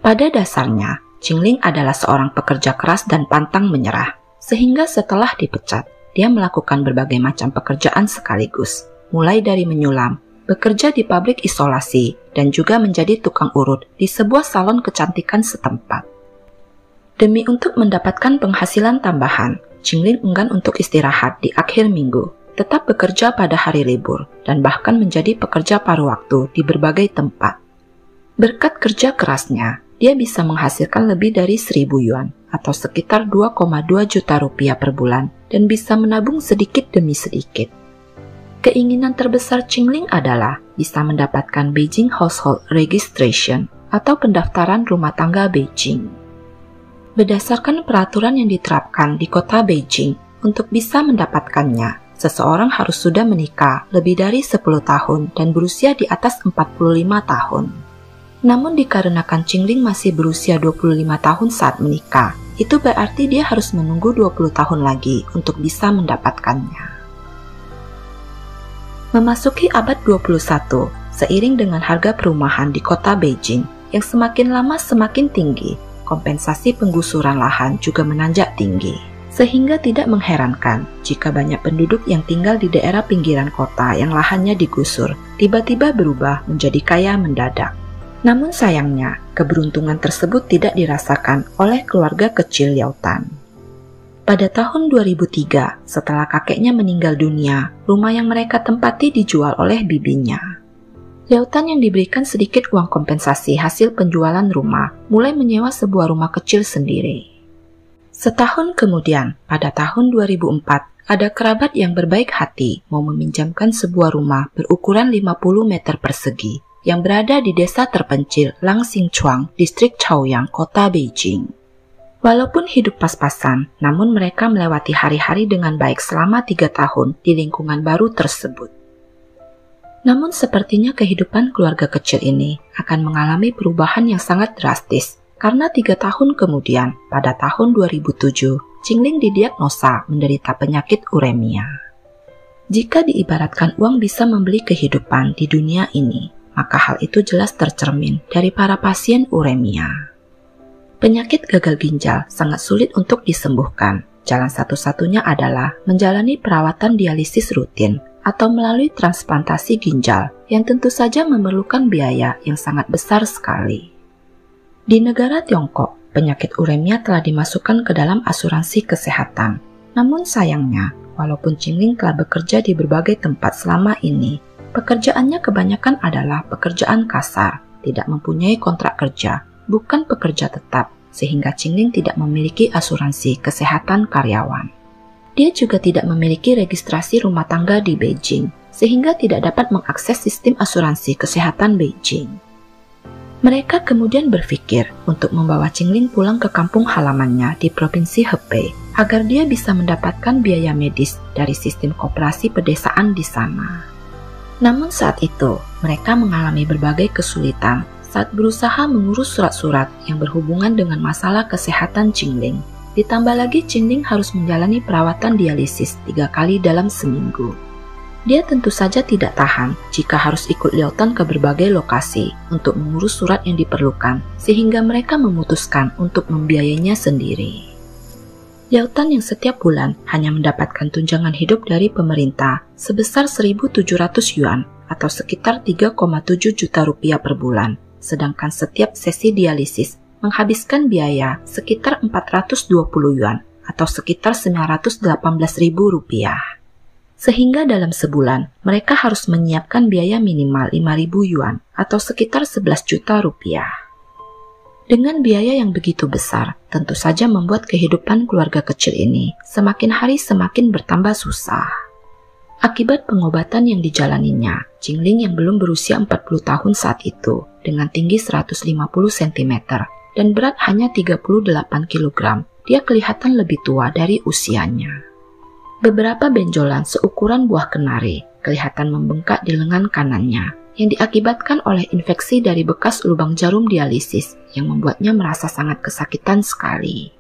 Pada dasarnya, Qinling adalah seorang pekerja keras dan pantang menyerah, sehingga setelah dipecat, dia melakukan berbagai macam pekerjaan sekaligus, mulai dari menyulam, bekerja di pabrik isolasi, dan juga menjadi tukang urut di sebuah salon kecantikan setempat. Demi untuk mendapatkan penghasilan tambahan, Qinling enggan untuk istirahat di akhir minggu, tetap bekerja pada hari libur, dan bahkan menjadi pekerja paruh waktu di berbagai tempat. Berkat kerja kerasnya, dia bisa menghasilkan lebih dari 1.000 yuan, atau sekitar 2,2 juta rupiah per bulan, dan bisa menabung sedikit demi sedikit. Keinginan terbesar Qinling adalah bisa mendapatkan Beijing Household Registration, atau pendaftaran rumah tangga Beijing. Berdasarkan peraturan yang diterapkan di kota Beijing, untuk bisa mendapatkannya, seseorang harus sudah menikah lebih dari 10 tahun dan berusia di atas 45 tahun. Namun dikarenakan Qinling masih berusia 25 tahun saat menikah, itu berarti dia harus menunggu 20 tahun lagi untuk bisa mendapatkannya. Memasuki abad 21, seiring dengan harga perumahan di kota Beijing yang semakin lama semakin tinggi, kompensasi penggusuran lahan juga menanjak tinggi, sehingga tidak mengherankan jika banyak penduduk yang tinggal di daerah pinggiran kota yang lahannya digusur tiba-tiba berubah menjadi kaya mendadak. Namun sayangnya, keberuntungan tersebut tidak dirasakan oleh keluarga kecil Liao Tan. Pada tahun 2003, setelah kakeknya meninggal dunia, rumah yang mereka tempati dijual oleh bibinya. Liautan yang diberikan sedikit uang kompensasi hasil penjualan rumah, mulai menyewa sebuah rumah kecil sendiri. Setahun kemudian, pada tahun 2004, ada kerabat yang berbaik hati mau meminjamkan sebuah rumah berukuran 50 meter persegi yang berada di desa terpencil Langxingchuang, distrik Chaoyang, kota Beijing. Walaupun hidup pas-pasan, namun mereka melewati hari-hari dengan baik selama 3 tahun di lingkungan baru tersebut. Namun sepertinya kehidupan keluarga kecil ini akan mengalami perubahan yang sangat drastis karena 3 tahun kemudian, pada tahun 2007, Qingling didiagnosa menderita penyakit uremia. Jika diibaratkan uang bisa membeli kehidupan di dunia ini, maka hal itu jelas tercermin dari para pasien uremia. Penyakit gagal ginjal sangat sulit untuk disembuhkan. Jalan satu-satunya adalah menjalani perawatan dialisis rutin atau melalui transplantasi ginjal yang tentu saja memerlukan biaya yang sangat besar sekali. Di negara Tiongkok, penyakit uremia telah dimasukkan ke dalam asuransi kesehatan. Namun sayangnya, walaupun Qingling telah bekerja di berbagai tempat selama ini, pekerjaannya kebanyakan adalah pekerjaan kasar, tidak mempunyai kontrak kerja, bukan pekerja tetap, sehingga Qingling tidak memiliki asuransi kesehatan karyawan. Dia juga tidak memiliki registrasi rumah tangga di Beijing, sehingga tidak dapat mengakses sistem asuransi kesehatan Beijing. Mereka kemudian berpikir untuk membawa Qingling pulang ke kampung halamannya di Provinsi Hebei, agar dia bisa mendapatkan biaya medis dari sistem koperasi pedesaan di sana. Namun saat itu, mereka mengalami berbagai kesulitan saat berusaha mengurus surat-surat yang berhubungan dengan masalah kesehatan Qingling. Ditambah lagi Qingling harus menjalani perawatan dialisis 3 kali dalam seminggu. Dia tentu saja tidak tahan jika harus ikut Liautan ke berbagai lokasi untuk mengurus surat yang diperlukan, sehingga mereka memutuskan untuk membiayainya sendiri. Liautan yang setiap bulan hanya mendapatkan tunjangan hidup dari pemerintah sebesar 1.700 yuan atau sekitar 3,7 juta rupiah per bulan, sedangkan setiap sesi dialisis menghabiskan biaya sekitar 420 yuan atau sekitar 918.000 rupiah. Sehingga dalam sebulan, mereka harus menyiapkan biaya minimal 5.000 yuan atau sekitar 11 juta rupiah. Dengan biaya yang begitu besar, tentu saja membuat kehidupan keluarga kecil ini semakin hari semakin bertambah susah. Akibat pengobatan yang dijalaninya, Qingling yang belum berusia 40 tahun saat itu, dengan tinggi 150 cm, dan berat hanya 38 kg, dia kelihatan lebih tua dari usianya. Beberapa benjolan seukuran buah kenari kelihatan membengkak di lengan kanannya, yang diakibatkan oleh infeksi dari bekas lubang jarum dialisis yang membuatnya merasa sangat kesakitan sekali.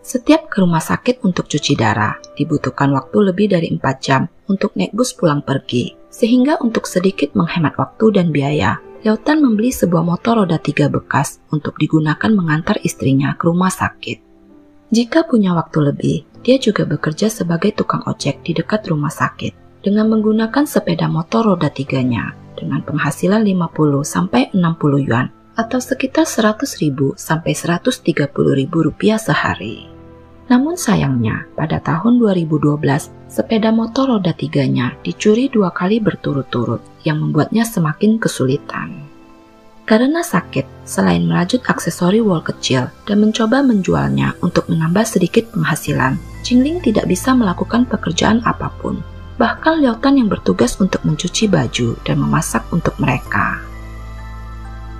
Setiap ke rumah sakit untuk cuci darah, dibutuhkan waktu lebih dari 4 jam untuk naik bus pulang pergi, sehingga untuk sedikit menghemat waktu dan biaya, Liautan membeli sebuah motor roda 3 bekas untuk digunakan mengantar istrinya ke rumah sakit. Jika punya waktu lebih, dia juga bekerja sebagai tukang ojek di dekat rumah sakit dengan menggunakan sepeda motor roda 3-nya dengan penghasilan 50-60 yuan atau sekitar 100.000 sampai 130.000 rupiah sehari. Namun sayangnya, pada tahun 2012, sepeda motor roda 3-nya dicuri 2 kali berturut-turut yang membuatnya semakin kesulitan. Karena sakit, selain merajut aksesori wol kecil dan mencoba menjualnya untuk menambah sedikit penghasilan, Qingling tidak bisa melakukan pekerjaan apapun. Bahkan Liautan yang bertugas untuk mencuci baju dan memasak untuk mereka.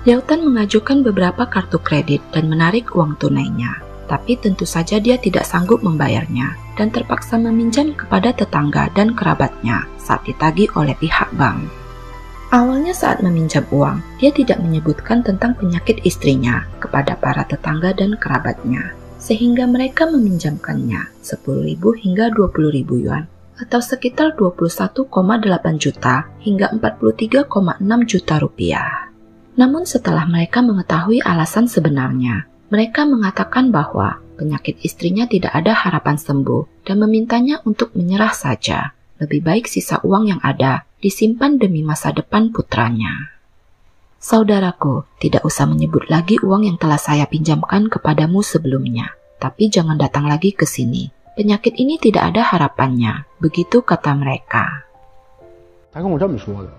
Liautan mengajukan beberapa kartu kredit dan menarik uang tunainya, tapi tentu saja dia tidak sanggup membayarnya dan terpaksa meminjam kepada tetangga dan kerabatnya saat ditagih oleh pihak bank. Awalnya saat meminjam uang, dia tidak menyebutkan tentang penyakit istrinya kepada para tetangga dan kerabatnya, sehingga mereka meminjamkannya 10.000 hingga 20.000 yuan, atau sekitar 21,8 juta hingga 43,6 juta rupiah. Namun setelah mereka mengetahui alasan sebenarnya, mereka mengatakan bahwa penyakit istrinya tidak ada harapan sembuh dan memintanya untuk menyerah saja. Lebih baik sisa uang yang ada disimpan demi masa depan putranya. Saudaraku, tidak usah menyebut lagi uang yang telah saya pinjamkan kepadamu sebelumnya, tapi jangan datang lagi ke sini. Penyakit ini tidak ada harapannya, begitu kata mereka. 他跟我这么说的，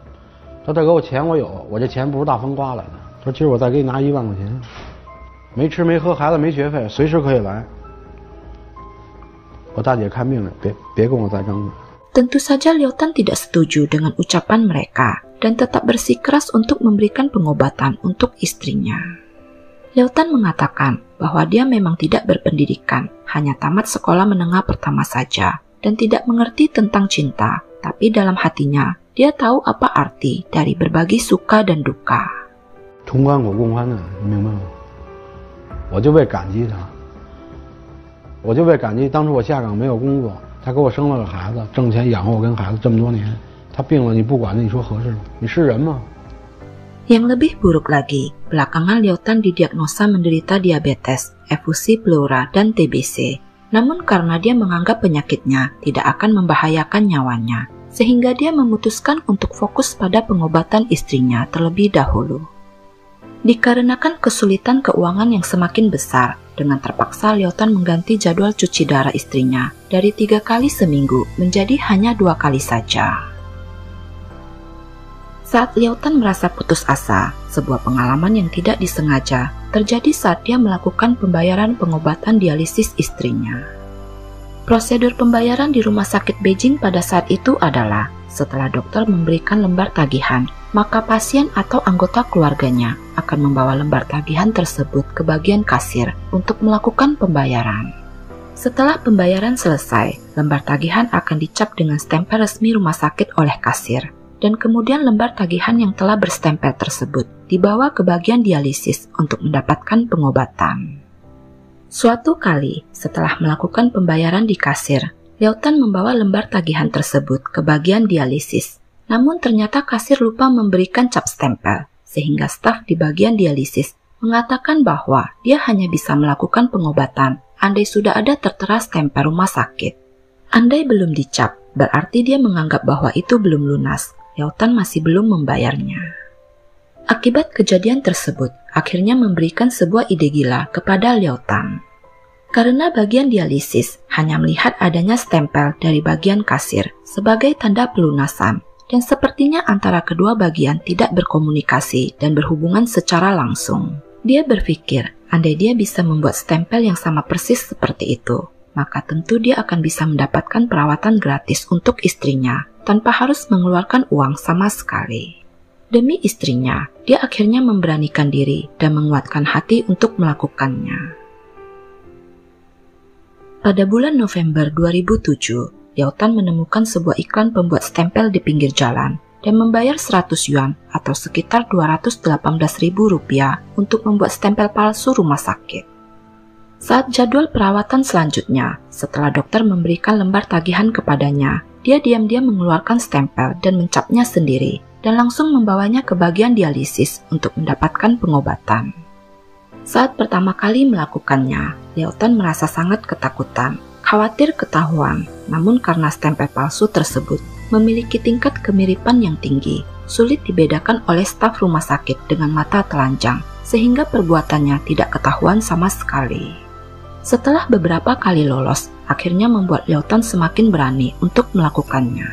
说大哥，我钱我有，我这钱不是大风刮来的。他说今儿我再给你拿1万块钱，没吃没喝，孩子没学费，随时可以来。我大姐看病了，别跟我再争了。Tentu saja Liu-tan tidak setuju dengan ucapan mereka dan tetap bersikeras untuk memberikan pengobatan untuk istrinya. Liu-tan mengatakan bahwa dia memang tidak berpendidikan, hanya tamat sekolah menengah pertama saja, dan tidak mengerti tentang cinta, tapi dalam hatinya dia tahu apa arti dari berbagi suka dan duka. 同甘苦共患难，你明白吗？我就为感激他，我就为感激当初我下岗没有工作。他给我生了个孩子，挣钱养活我跟孩子这么多年。他病了，你不管他，你说合适吗？你是人吗？ Yang lebih buruk lagi, belakangan Liu-tan didiagnosa menderita diabetes, efusi pleura, dan TBC. Namun karena dia menganggap penyakitnya tidak akan membahayakan nyawanya, sehingga dia memutuskan untuk fokus pada pengobatan istrinya terlebih dahulu. Dikarenakan kesulitan keuangan yang semakin besar, dengan terpaksa Liu-tan mengganti jadwal cuci darah istrinya dari 3 kali seminggu menjadi hanya 2 kali saja. Saat Liu-tan merasa putus asa, sebuah pengalaman yang tidak disengaja terjadi saat dia melakukan pembayaran pengobatan dialisis istrinya. Prosedur pembayaran di rumah sakit Beijing pada saat itu adalah setelah dokter memberikan lembar tagihan, maka pasien atau anggota keluarganya akan membawa lembar tagihan tersebut ke bagian kasir untuk melakukan pembayaran. Setelah pembayaran selesai, lembar tagihan akan dicap dengan stempel resmi rumah sakit oleh kasir, dan kemudian lembar tagihan yang telah berstempel tersebut dibawa ke bagian dialisis untuk mendapatkan pengobatan. Suatu kali, setelah melakukan pembayaran di kasir, Liu-tan membawa lembar tagihan tersebut ke bagian dialisis. Namun ternyata kasir lupa memberikan cap stempel, sehingga staf di bagian dialisis mengatakan bahwa dia hanya bisa melakukan pengobatan andai sudah ada tertera stempel rumah sakit. Andai belum dicap, berarti dia menganggap bahwa itu belum lunas. Liu-tan masih belum membayarnya. Akibat kejadian tersebut, akhirnya memberikan sebuah ide gila kepada Liu-tan. Karena bagian dialisis hanya melihat adanya stempel dari bagian kasir sebagai tanda pelunasan, dan sepertinya antara kedua bagian tidak berkomunikasi dan berhubungan secara langsung. Dia berpikir, andai dia bisa membuat stempel yang sama persis seperti itu, maka tentu dia akan bisa mendapatkan perawatan gratis untuk istrinya tanpa harus mengeluarkan uang sama sekali. Demi istrinya, dia akhirnya memberanikan diri dan menguatkan hati untuk melakukannya. Pada bulan November 2007, Liu-tan menemukan sebuah iklan pembuat stempel di pinggir jalan dan membayar 100 yuan atau sekitar Rp218.000 untuk membuat stempel palsu rumah sakit. Saat jadwal perawatan selanjutnya, setelah dokter memberikan lembar tagihan kepadanya, dia diam-diam mengeluarkan stempel dan mencapnya sendiri dan langsung membawanya ke bagian dialisis untuk mendapatkan pengobatan. Saat pertama kali melakukannya, Liu-tan merasa sangat ketakutan, khawatir ketahuan, namun karena stempel palsu tersebut memiliki tingkat kemiripan yang tinggi, sulit dibedakan oleh staf rumah sakit dengan mata telanjang, sehingga perbuatannya tidak ketahuan sama sekali. Setelah beberapa kali lolos, akhirnya membuat Liu-tan semakin berani untuk melakukannya.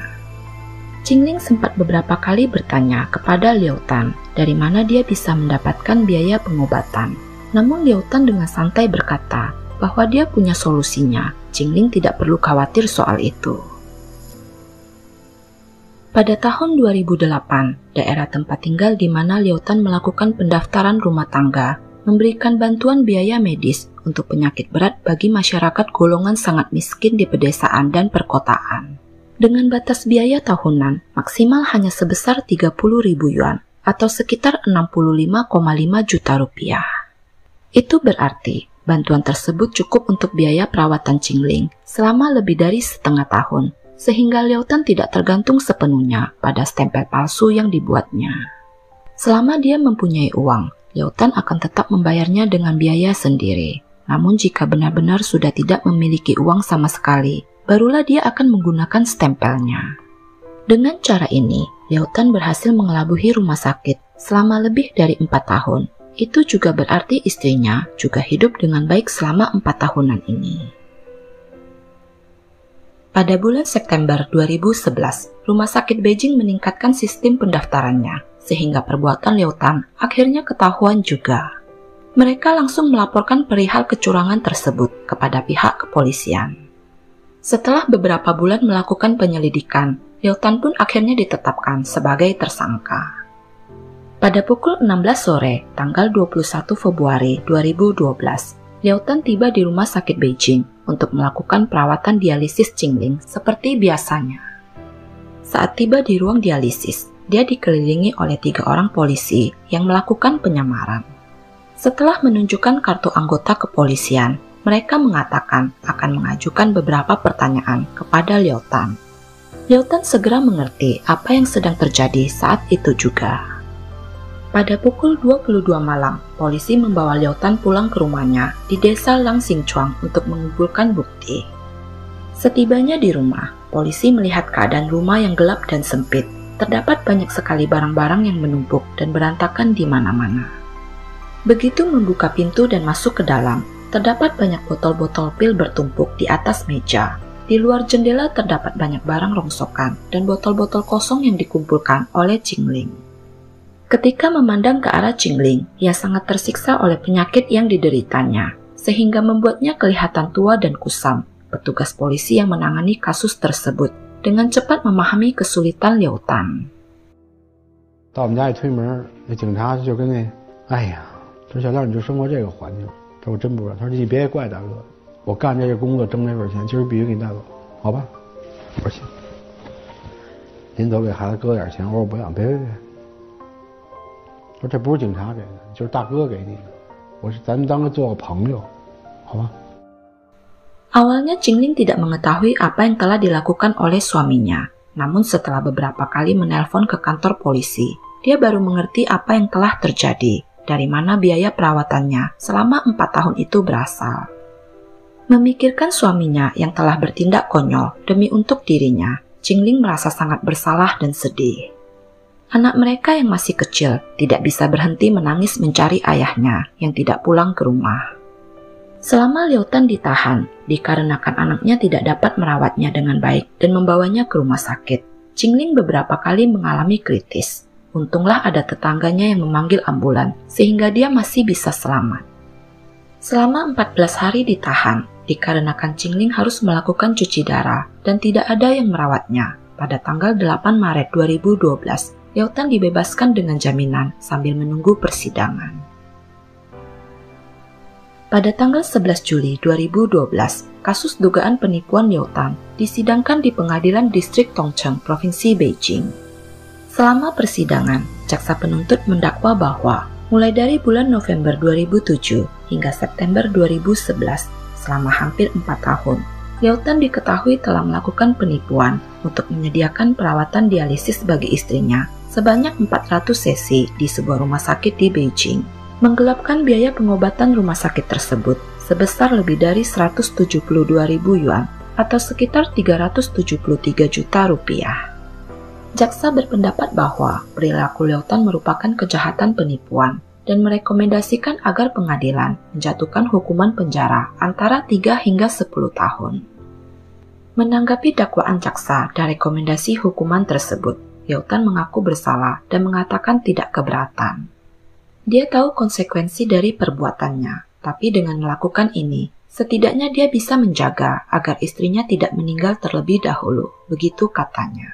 Qingling sempat beberapa kali bertanya kepada Liu-tan dari mana dia bisa mendapatkan biaya pengobatan. Namun Liu-tan dengan santai berkata bahwa dia punya solusinya, Qingling tidak perlu khawatir soal itu. Pada tahun 2008, daerah tempat tinggal di mana Liu-tan melakukan pendaftaran rumah tangga memberikan bantuan biaya medis untuk penyakit berat bagi masyarakat golongan sangat miskin di pedesaan dan perkotaan. Dengan batas biaya tahunan maksimal hanya sebesar 30.000 yuan atau sekitar 65,5 juta rupiah. Itu berarti bantuan tersebut cukup untuk biaya perawatan Qingling selama lebih dari setengah tahun, sehingga Liu-tan tidak tergantung sepenuhnya pada stempel palsu yang dibuatnya. Selama dia mempunyai uang, Liu-tan akan tetap membayarnya dengan biaya sendiri. Namun jika benar-benar sudah tidak memiliki uang sama sekali, barulah dia akan menggunakan stempelnya. Dengan cara ini, Liu-tan berhasil mengelabui rumah sakit selama lebih dari 4 tahun. Itu juga berarti istrinya juga hidup dengan baik selama 4 tahunan ini. Pada bulan September 2011, Rumah Sakit Beijing meningkatkan sistem pendaftarannya, sehingga perbuatan Liu Tan akhirnya ketahuan juga. Mereka langsung melaporkan perihal kecurangan tersebut kepada pihak kepolisian. Setelah beberapa bulan melakukan penyelidikan, Liu Tan pun akhirnya ditetapkan sebagai tersangka. Pada pukul 16 sore, tanggal 21 Februari 2012, Liu Tan tiba di Rumah Sakit Beijing untuk melakukan perawatan dialisis Qingling seperti biasanya. Saat tiba di ruang dialisis, dia dikelilingi oleh 3 orang polisi yang melakukan penyamaran. Setelah menunjukkan kartu anggota kepolisian, mereka mengatakan akan mengajukan beberapa pertanyaan kepada Liu Tan. Liu Tan segera mengerti apa yang sedang terjadi saat itu juga. Pada pukul 22 malam, polisi membawa Liu Tan pulang ke rumahnya di desa Langxingchuang untuk mengumpulkan bukti. Setibanya di rumah, polisi melihat keadaan rumah yang gelap dan sempit. Terdapat banyak sekali barang-barang yang menumpuk dan berantakan di mana-mana. Begitu membuka pintu dan masuk ke dalam, terdapat banyak botol-botol pil bertumpuk di atas meja. Di luar jendela terdapat banyak barang rongsokan dan botol-botol kosong yang dikumpulkan oleh Qingling. Ketika memandang ke arah Qingling, ia sangat tersiksa oleh penyakit yang dideritanya, sehingga membuatnya kelihatan tua dan kusam. Petugas polisi yang menangani kasus tersebut dengan cepat memahami kesulitan Liu Tan. 到我们家一推门，那警察就跟那，哎呀，这小亮你就生活这个环境，他说我真不知道，他说你别怪大哥，我干这个工作挣这份钱，今儿必须给你带走，好吧？我说行。临走给孩子搁点钱，我说我不要，别，说这不是警察给的，就是大哥给你的，我是咱们当个做个朋友，好吧？ Awalnya Qingling tidak mengetahui apa yang telah dilakukan oleh suaminya. Namun setelah beberapa kali menelpon ke kantor polisi, dia baru mengerti apa yang telah terjadi, dari mana biaya perawatannya selama 4 tahun itu berasal. Memikirkan suaminya yang telah bertindak konyol demi untuk dirinya, Qingling merasa sangat bersalah dan sedih. Anak mereka yang masih kecil tidak bisa berhenti menangis mencari ayahnya yang tidak pulang ke rumah. Selama Liu Tan ditahan, dikarenakan anaknya tidak dapat merawatnya dengan baik dan membawanya ke rumah sakit, Qingling beberapa kali mengalami kritis. Untunglah ada tetangganya yang memanggil ambulan, sehingga dia masih bisa selamat. Selama 14 hari ditahan, dikarenakan Qingling harus melakukan cuci darah dan tidak ada yang merawatnya. Pada tanggal 8 Maret 2012, Liu Tan dibebaskan dengan jaminan sambil menunggu persidangan. Pada tanggal 11 Juli 2012, kasus dugaan penipuan Liu Tan disidangkan di Pengadilan Distrik Tongcheng, Provinsi Beijing. Selama persidangan, jaksa penuntut mendakwa bahwa mulai dari bulan November 2007 hingga September 2011, selama hampir 4 tahun, Liu Tan diketahui telah melakukan penipuan untuk menyediakan perawatan dialisis bagi istrinya sebanyak 400 sesi di sebuah rumah sakit di Beijing. Menggelapkan biaya pengobatan rumah sakit tersebut sebesar lebih dari 172.000 yuan atau sekitar 373 juta rupiah. Jaksa berpendapat bahwa perilaku Liu Tan merupakan kejahatan penipuan dan merekomendasikan agar pengadilan menjatuhkan hukuman penjara antara 3 hingga 10 tahun. Menanggapi dakwaan jaksa dan rekomendasi hukuman tersebut, Liu Tan mengaku bersalah dan mengatakan tidak keberatan. Dia tahu konsekuensi dari perbuatannya, tapi dengan melakukan ini, setidaknya dia bisa menjaga agar istrinya tidak meninggal terlebih dahulu, begitu katanya.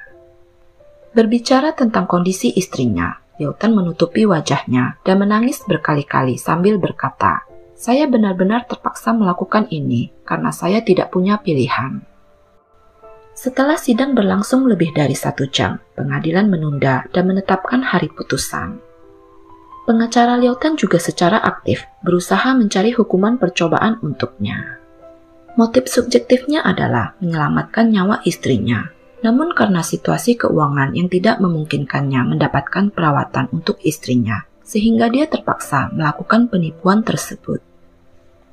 Berbicara tentang kondisi istrinya, Liu Tan menutupi wajahnya dan menangis berkali-kali sambil berkata, "Saya benar-benar terpaksa melakukan ini karena saya tidak punya pilihan." Setelah sidang berlangsung lebih dari 1 jam, pengadilan menunda dan menetapkan hari putusan. Pengacara Liu Tan juga secara aktif berusaha mencari hukuman percobaan untuknya. Motif subjektifnya adalah menyelamatkan nyawa istrinya, namun karena situasi keuangan yang tidak memungkinkannya mendapatkan perawatan untuk istrinya, sehingga dia terpaksa melakukan penipuan tersebut.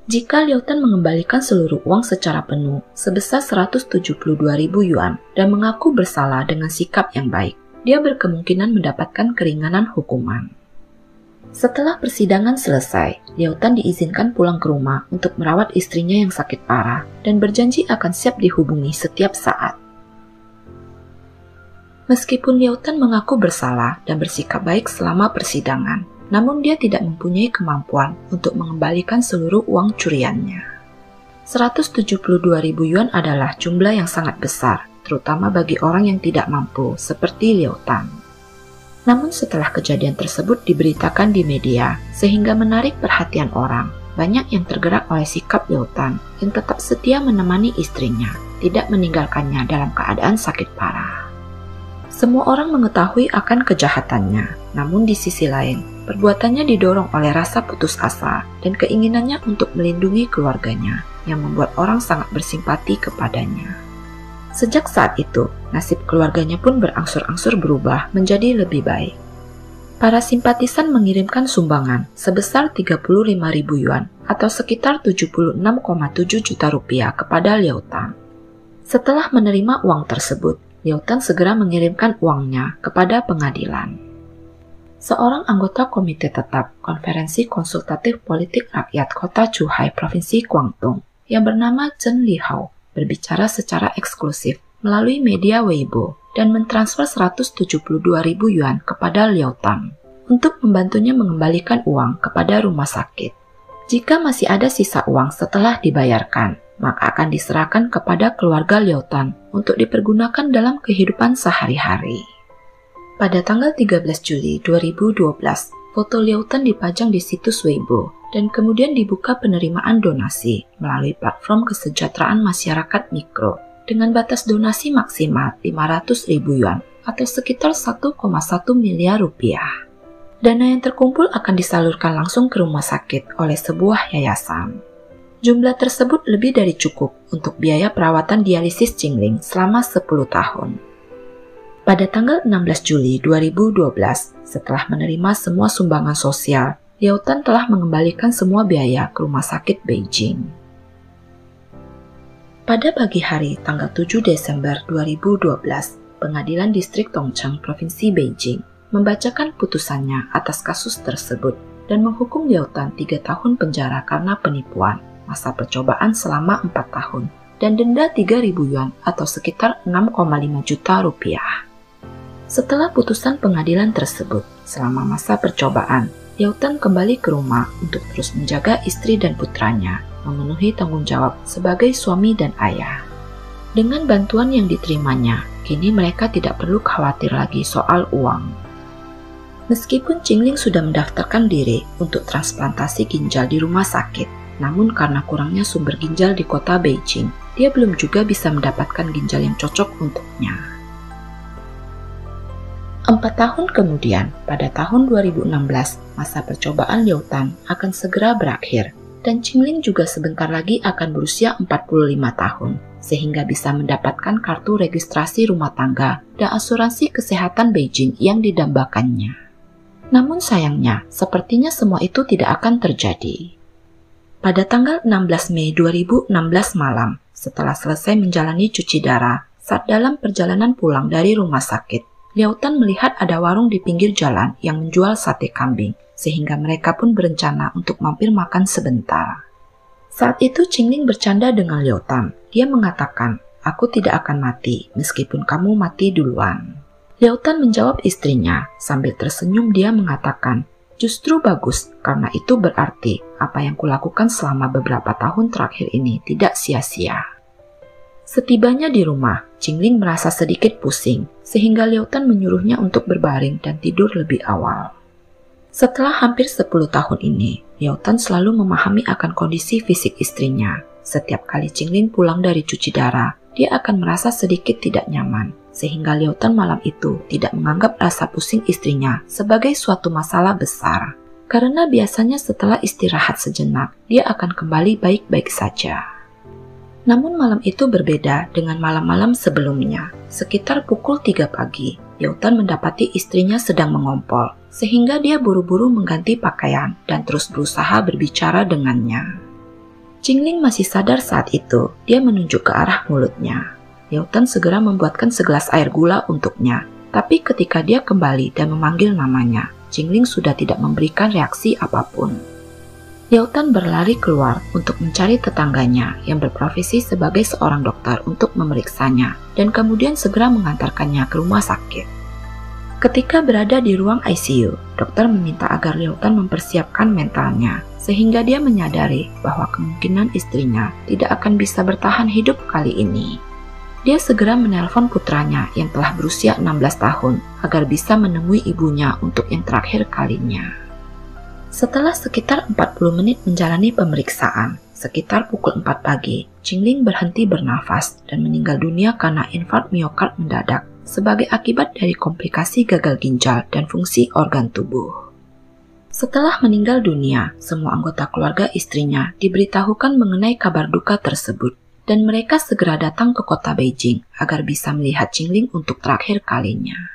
Jika Liu Tan mengembalikan seluruh uang secara penuh sebesar 172.000 yuan dan mengaku bersalah dengan sikap yang baik, dia berkemungkinan mendapatkan keringanan hukuman. Setelah persidangan selesai, Liao Tan diizinkan pulang ke rumah untuk merawat istrinya yang sakit parah dan berjanji akan siap dihubungi setiap saat. Meskipun Liao Tan mengaku bersalah dan bersikap baik selama persidangan, namun dia tidak mempunyai kemampuan untuk mengembalikan seluruh uang curiannya. 172.000 yuan adalah jumlah yang sangat besar, terutama bagi orang yang tidak mampu seperti Liao Tan. Namun setelah kejadian tersebut diberitakan di media, sehingga menarik perhatian orang, banyak yang tergerak oleh sikap Liao Tan yang tetap setia menemani istrinya, tidak meninggalkannya dalam keadaan sakit parah. Semua orang mengetahui akan kejahatannya, namun di sisi lain, perbuatannya didorong oleh rasa putus asa dan keinginannya untuk melindungi keluarganya, yang membuat orang sangat bersimpati kepadanya. Sejak saat itu, nasib keluarganya pun berangsur-angsur berubah menjadi lebih baik. Para simpatisan mengirimkan sumbangan sebesar 35.000 yuan atau sekitar 76,7 juta rupiah kepada Liao Tan. Setelah menerima uang tersebut, Liao Tan segera mengirimkan uangnya kepada pengadilan. Seorang anggota komite tetap Konferensi Konsultatif Politik Rakyat Kota Zhuhai, Provinsi Guangdong, yang bernama Chen Lihao, berbicara secara eksklusif melalui media Weibo dan mentransfer 172.000 yuan kepada Liao Tan untuk membantunya mengembalikan uang kepada rumah sakit. Jika masih ada sisa uang setelah dibayarkan, maka akan diserahkan kepada keluarga Liao Tan untuk dipergunakan dalam kehidupan sehari-hari. Pada tanggal 13 Juli 2012, foto Liao Tan dipajang di situs Weibo dan kemudian dibuka penerimaan donasi melalui platform kesejahteraan masyarakat mikro dengan batas donasi maksimal 500.000 yuan atau sekitar 1,1 miliar rupiah. Dana yang terkumpul akan disalurkan langsung ke rumah sakit oleh sebuah yayasan. Jumlah tersebut lebih dari cukup untuk biaya perawatan dialisis Qingling selama 10 tahun. Pada tanggal 16 Juli 2012, setelah menerima semua sumbangan sosial, Liao Tan telah mengembalikan semua biaya ke rumah sakit Beijing. Pada pagi hari tanggal 7 Desember 2012, Pengadilan Distrik Tongcheng, Provinsi Beijing, membacakan putusannya atas kasus tersebut dan menghukum Liao Tan 3 tahun penjara karena penipuan, masa percobaan selama 4 tahun, dan denda 3.000 yuan atau sekitar 6,5 juta rupiah. Setelah putusan pengadilan tersebut, selama masa percobaan, Liao Tan kembali ke rumah untuk terus menjaga istri dan putranya, memenuhi tanggung jawab sebagai suami dan ayah. Dengan bantuan yang diterimanya, kini mereka tidak perlu khawatir lagi soal uang. Meskipun Qingling sudah mendaftarkan diri untuk transplantasi ginjal di rumah sakit, namun karena kurangnya sumber ginjal di kota Beijing, dia belum juga bisa mendapatkan ginjal yang cocok untuknya. 4 tahun kemudian, pada tahun 2016, masa percobaan Liao Tan akan segera berakhir, dan Qingling juga sebentar lagi akan berusia 45 tahun, sehingga bisa mendapatkan kartu registrasi rumah tangga dan asuransi kesehatan Beijing yang didambakannya. Namun sayangnya, sepertinya semua itu tidak akan terjadi. Pada tanggal 16 Mei 2016 malam, setelah selesai menjalani cuci darah, saat dalam perjalanan pulang dari rumah sakit, Liao Tan melihat ada warung di pinggir jalan yang menjual sate kambing, sehingga mereka pun berencana untuk mampir makan sebentar. Saat itu Qingling bercanda dengan Liao Tan. Dia mengatakan, "Aku tidak akan mati meskipun kamu mati duluan." Liao Tan menjawab istrinya, sambil tersenyum dia mengatakan, "Justru bagus, karena itu berarti apa yang kulakukan selama beberapa tahun terakhir ini tidak sia-sia." Setibanya di rumah, Qingling merasa sedikit pusing, sehingga Liao Tan menyuruhnya untuk berbaring dan tidur lebih awal. Setelah hampir 10 tahun ini, Liao Tan selalu memahami akan kondisi fisik istrinya. Setiap kali Qingling pulang dari cuci darah, dia akan merasa sedikit tidak nyaman, sehingga Liao Tan malam itu tidak menganggap rasa pusing istrinya sebagai suatu masalah besar. Karena biasanya setelah istirahat sejenak, dia akan kembali baik-baik saja. Namun malam itu berbeda dengan malam-malam sebelumnya. Sekitar pukul 3 pagi, Liao Tan mendapati istrinya sedang mengompol, sehingga dia buru-buru mengganti pakaian dan terus berusaha berbicara dengannya. Qingling masih sadar saat itu, dia menunjuk ke arah mulutnya. Liao Tan segera membuatkan segelas air gula untuknya, tapi ketika dia kembali dan memanggil namanya, Qingling sudah tidak memberikan reaksi apapun. Liao Tan berlari keluar untuk mencari tetangganya yang berprofesi sebagai seorang dokter untuk memeriksanya dan kemudian segera mengantarkannya ke rumah sakit. Ketika berada di ruang ICU, dokter meminta agar Liao Tan mempersiapkan mentalnya sehingga dia menyadari bahwa kemungkinan istrinya tidak akan bisa bertahan hidup kali ini. Dia segera menelpon putranya yang telah berusia 16 tahun agar bisa menemui ibunya untuk yang terakhir kalinya. Setelah sekitar 40 menit menjalani pemeriksaan, sekitar pukul 4 pagi, Qingling berhenti bernafas dan meninggal dunia karena infark miokard mendadak sebagai akibat dari komplikasi gagal ginjal dan fungsi organ tubuh. Setelah meninggal dunia, semua anggota keluarga istrinya diberitahukan mengenai kabar duka tersebut dan mereka segera datang ke kota Beijing agar bisa melihat Qingling untuk terakhir kalinya.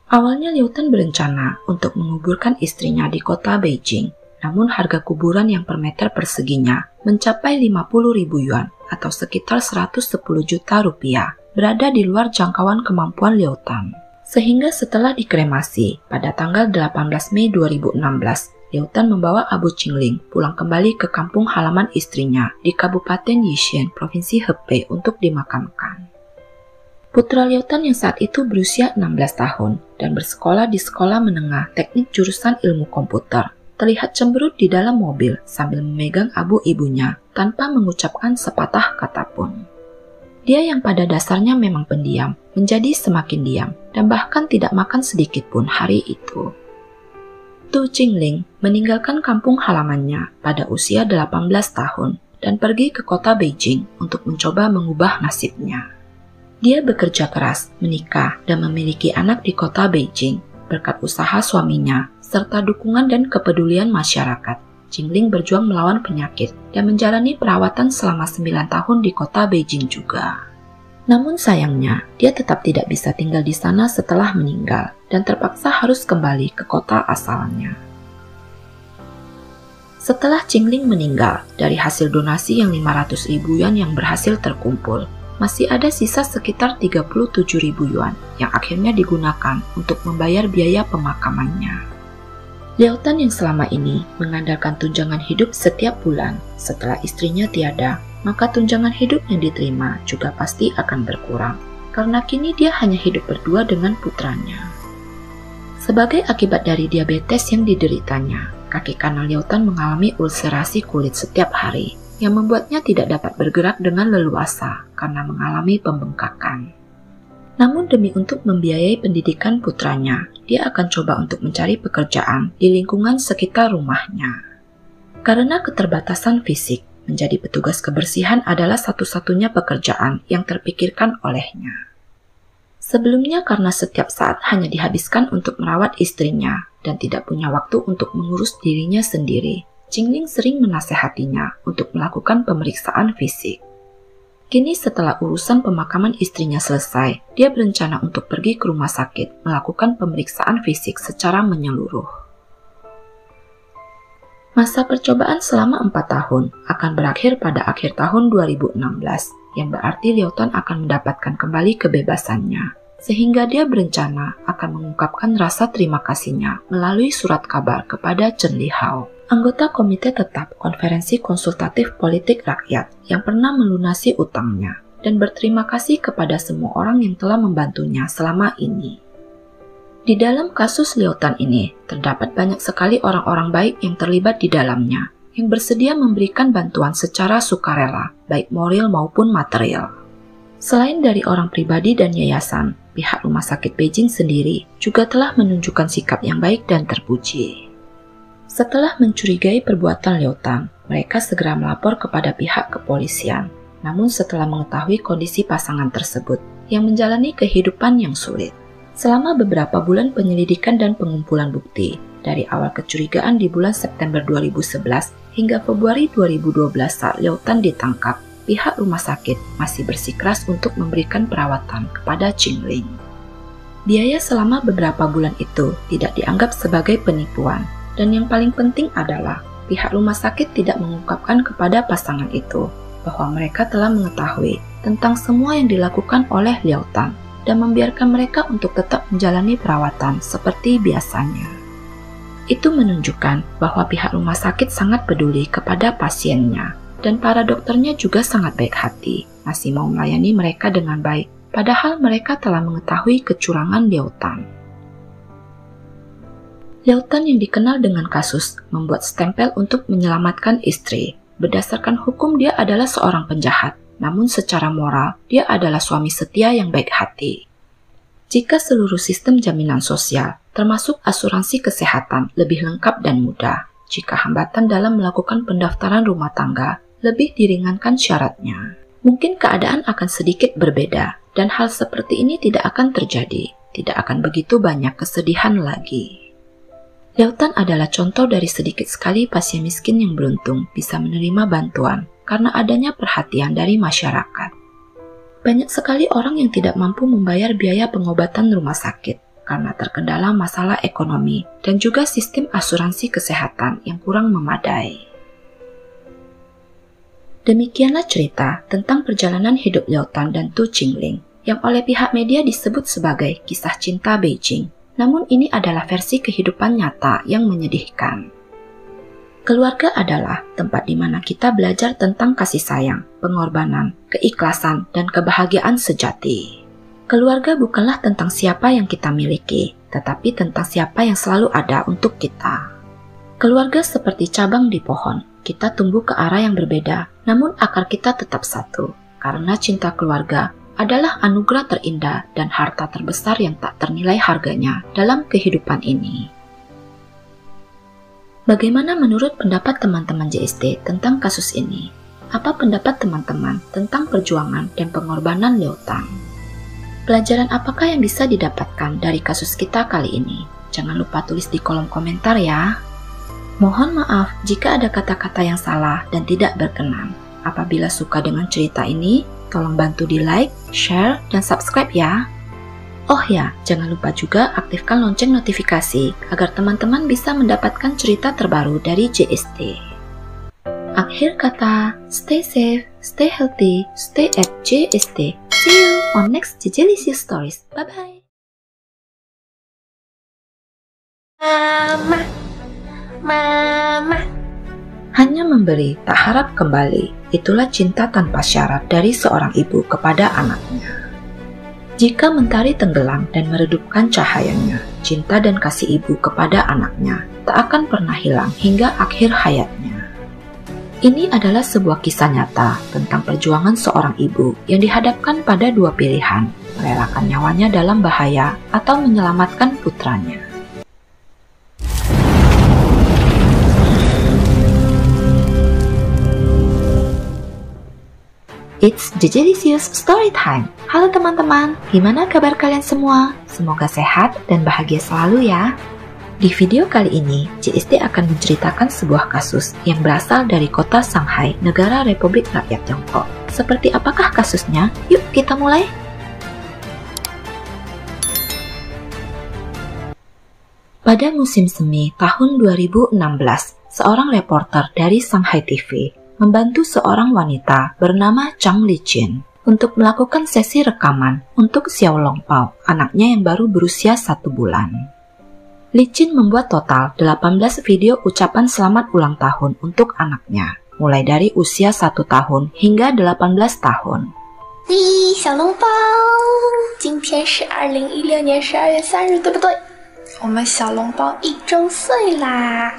Awalnya Liao Tan berencana untuk menguburkan istrinya di kota Beijing, namun harga kuburan yang per meter perseginya mencapai 50.000 yuan atau sekitar 110 juta rupiah, berada di luar jangkauan kemampuan Liao Tan. Sehingga setelah dikremasi pada tanggal 18 Mei 2016, Liao Tan membawa Abu Qingling pulang kembali ke kampung halaman istrinya di Kabupaten Yixin, Provinsi Hebei untuk dimakamkan. Putra Liao Tan yang saat itu berusia 16 tahun dan bersekolah di sekolah menengah teknik jurusan ilmu komputer, terlihat cemberut di dalam mobil sambil memegang abu ibunya tanpa mengucapkan sepatah kata pun. Dia yang pada dasarnya memang pendiam, menjadi semakin diam dan bahkan tidak makan sedikit pun hari itu. Tu Qingling meninggalkan kampung halamannya pada usia 18 tahun dan pergi ke kota Beijing untuk mencoba mengubah nasibnya. Dia bekerja keras, menikah, dan memiliki anak di kota Beijing. Berkat usaha suaminya, serta dukungan dan kepedulian masyarakat, Qingling berjuang melawan penyakit dan menjalani perawatan selama 9 tahun di kota Beijing juga. Namun sayangnya, dia tetap tidak bisa tinggal di sana setelah meninggal dan terpaksa harus kembali ke kota asalnya. Setelah Qingling meninggal, dari hasil donasi yang 500.000 yuan yang berhasil terkumpul, masih ada sisa sekitar 37.000 yuan yang akhirnya digunakan untuk membayar biaya pemakamannya. Liao Tan yang selama ini mengandalkan tunjangan hidup setiap bulan setelah istrinya tiada, maka tunjangan hidup yang diterima juga pasti akan berkurang, karena kini dia hanya hidup berdua dengan putranya. Sebagai akibat dari diabetes yang dideritanya, kaki kanan Liao Tan mengalami ulserasi kulit setiap hari, yang membuatnya tidak dapat bergerak dengan leluasa karena mengalami pembengkakan. Namun demi untuk membiayai pendidikan putranya, dia akan coba untuk mencari pekerjaan di lingkungan sekitar rumahnya. Karena keterbatasan fisik, menjadi petugas kebersihan adalah satu-satunya pekerjaan yang terpikirkan olehnya. Sebelumnya karena setiap saat hanya dihabiskan untuk merawat istrinya dan tidak punya waktu untuk mengurus dirinya sendiri, Qingling sering menasehatinya untuk melakukan pemeriksaan fisik. Kini setelah urusan pemakaman istrinya selesai, dia berencana untuk pergi ke rumah sakit melakukan pemeriksaan fisik secara menyeluruh. Masa percobaan selama 4 tahun akan berakhir pada akhir tahun 2016, yang berarti Liao Tan akan mendapatkan kembali kebebasannya, sehingga dia berencana akan mengungkapkan rasa terima kasihnya melalui surat kabar kepada Chen Lihao, anggota Komite Tetap Konferensi Konsultatif Politik Rakyat yang pernah melunasi utangnya, dan berterima kasih kepada semua orang yang telah membantunya selama ini. Di dalam kasus Liao Tan ini, terdapat banyak sekali orang-orang baik yang terlibat di dalamnya, yang bersedia memberikan bantuan secara sukarela, baik moral maupun material. Selain dari orang pribadi dan yayasan, pihak Rumah Sakit Beijing sendiri juga telah menunjukkan sikap yang baik dan terpuji. Setelah mencurigai perbuatan Liao Tan, mereka segera melapor kepada pihak kepolisian. Namun setelah mengetahui kondisi pasangan tersebut yang menjalani kehidupan yang sulit, selama beberapa bulan penyelidikan dan pengumpulan bukti, dari awal kecurigaan di bulan September 2011 hingga Februari 2012 saat Liao Tan ditangkap, pihak rumah sakit masih bersikeras untuk memberikan perawatan kepada Qingling. Biaya selama beberapa bulan itu tidak dianggap sebagai penipuan. Dan yang paling penting adalah pihak rumah sakit tidak mengungkapkan kepada pasangan itu bahwa mereka telah mengetahui tentang semua yang dilakukan oleh Liao Tan dan membiarkan mereka untuk tetap menjalani perawatan seperti biasanya. Itu menunjukkan bahwa pihak rumah sakit sangat peduli kepada pasiennya, dan para dokternya juga sangat baik hati, masih mau melayani mereka dengan baik, padahal mereka telah mengetahui kecurangan Liu Tan. Liu Tan yang dikenal dengan kasus membuat stempel untuk menyelamatkan istri. Berdasarkan hukum dia adalah seorang penjahat, namun secara moral dia adalah suami setia yang baik hati. Jika seluruh sistem jaminan sosial, termasuk asuransi kesehatan, lebih lengkap dan mudah, jika hambatan dalam melakukan pendaftaran rumah tangga lebih diringankan syaratnya, mungkin keadaan akan sedikit berbeda, dan hal seperti ini tidak akan terjadi. Tidak akan begitu banyak kesedihan lagi. Liu Tan adalah contoh dari sedikit sekali pasien miskin yang beruntung bisa menerima bantuan karena adanya perhatian dari masyarakat. Banyak sekali orang yang tidak mampu membayar biaya pengobatan rumah sakit karena terkendala masalah ekonomi dan juga sistem asuransi kesehatan yang kurang memadai. Demikianlah cerita tentang perjalanan hidup Liu Tan dan Tu Qingling yang oleh pihak media disebut sebagai kisah cinta Beijing. Namun ini adalah versi kehidupan nyata yang menyedihkan. Keluarga adalah tempat di mana kita belajar tentang kasih sayang, pengorbanan, keikhlasan, dan kebahagiaan sejati. Keluarga bukanlah tentang siapa yang kita miliki, tetapi tentang siapa yang selalu ada untuk kita. Keluarga seperti cabang di pohon, kita tumbuh ke arah yang berbeda, namun akar kita tetap satu, karena cinta keluarga adalah anugerah terindah dan harta terbesar yang tak ternilai harganya dalam kehidupan ini. Bagaimana menurut pendapat teman-teman JST tentang kasus ini? Apa pendapat teman-teman tentang perjuangan dan pengorbanan Liu Tan? Pelajaran apakah yang bisa didapatkan dari kasus kita kali ini? Jangan lupa tulis di kolom komentar ya. Mohon maaf jika ada kata-kata yang salah dan tidak berkenan. Apabila suka dengan cerita ini, tolong bantu di like, share, dan subscribe ya. Oh ya, jangan lupa juga aktifkan lonceng notifikasi agar teman-teman bisa mendapatkan cerita terbaru dari JST. Akhir kata, stay safe, stay healthy, stay at JST. See you on next Jejelicious Stories. Bye-bye. Mama. Hanya memberi, tak harap kembali. Itulah cinta tanpa syarat dari seorang ibu kepada anaknya. Jika mentari tenggelam dan meredupkan cahayanya, cinta dan kasih ibu kepada anaknya tak akan pernah hilang hingga akhir hayatnya. Ini adalah sebuah kisah nyata tentang perjuangan seorang ibu yang dihadapkan pada dua pilihan, merelakan nyawanya dalam bahaya atau menyelamatkan putranya. It's Jejelicious Story Time. Halo teman-teman, gimana kabar kalian semua? Semoga sehat dan bahagia selalu ya. Di video kali ini, JST akan menceritakan sebuah kasus yang berasal dari kota Shanghai, negara Republik Rakyat Tiongkok. Seperti apakah kasusnya? Yuk kita mulai. Pada musim semi tahun 2016, seorang reporter dari Shanghai TV membantu seorang wanita bernama Zhang Lijin untuk melakukan sesi rekaman untuk Xiao Longpao, anaknya yang baru berusia 1 bulan. Lijin membuat total 18 video ucapan selamat ulang tahun untuk anaknya, mulai dari usia 1 tahun hingga 18 tahun. 小笼包，今天是2016年12月3日，对不对？我们小笼包1周岁啦！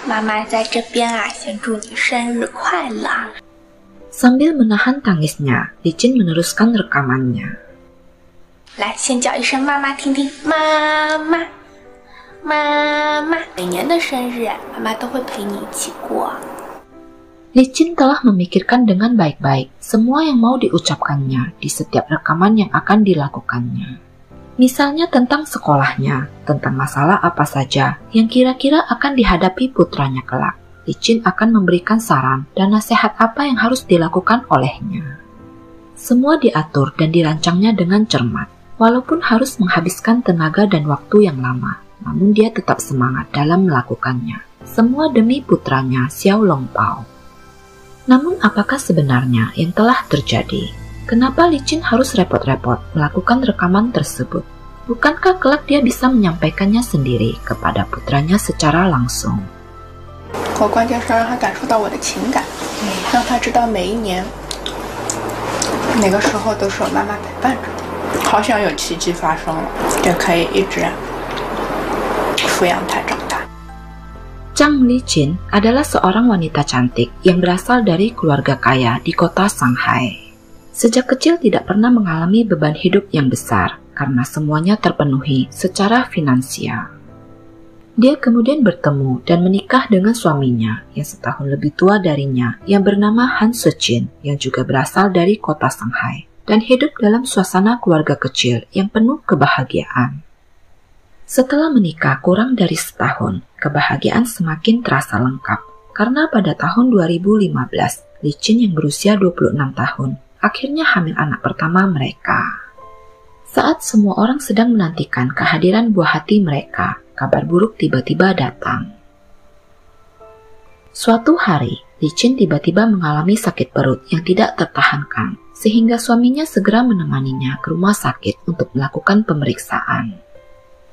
妈妈在这边啊，先祝你生日快乐。 Sambil menahan tangisnya, Lijin meneruskan rekamannya. 来，先叫一声妈妈听听，妈妈，妈妈。每年的生日，妈妈都会陪你一起过。 Lijin telah memikirkan dengan baik-baik semua yang mau diucapkannya di setiap rekaman yang akan dilakukannya. Misalnya tentang sekolahnya, tentang masalah apa saja yang kira-kira akan dihadapi putranya kelak. Lijin akan memberikan saran dan nasihat apa yang harus dilakukan olehnya. Semua diatur dan dirancangnya dengan cermat, walaupun harus menghabiskan tenaga dan waktu yang lama, namun dia tetap semangat dalam melakukannya. Semua demi putranya Xiao Longpao. Namun apakah sebenarnya yang telah terjadi? Kenapa Lijin harus repot-repot melakukan rekaman tersebut? Bukankah kelak dia bisa menyampaikannya sendiri kepada putranya secara langsung? 我关键是让他感受到我的情感，让他知道每一年哪个时候都是我妈妈陪伴着的。好想有奇迹发生了，也可以一直抚养他长大。 Zhang Lijin adalah seorang wanita cantik yang berasal dari keluarga kaya di kota Shanghai. Sejak kecil tidak pernah mengalami beban hidup yang besar karena semuanya terpenuhi secara finansial. Dia kemudian bertemu dan menikah dengan suaminya yang setahun lebih tua darinya yang bernama Han Sechin yang juga berasal dari kota Shanghai dan hidup dalam suasana keluarga kecil yang penuh kebahagiaan. Setelah menikah kurang dari setahun, kebahagiaan semakin terasa lengkap karena pada tahun 2015, Lijin yang berusia 26 tahun akhirnya hamil anak pertama mereka. Saat semua orang sedang menantikan kehadiran buah hati mereka, kabar buruk tiba-tiba datang. Suatu hari, Lijin tiba-tiba mengalami sakit perut yang tidak tertahankan, sehingga suaminya segera menemaninya ke rumah sakit untuk melakukan pemeriksaan.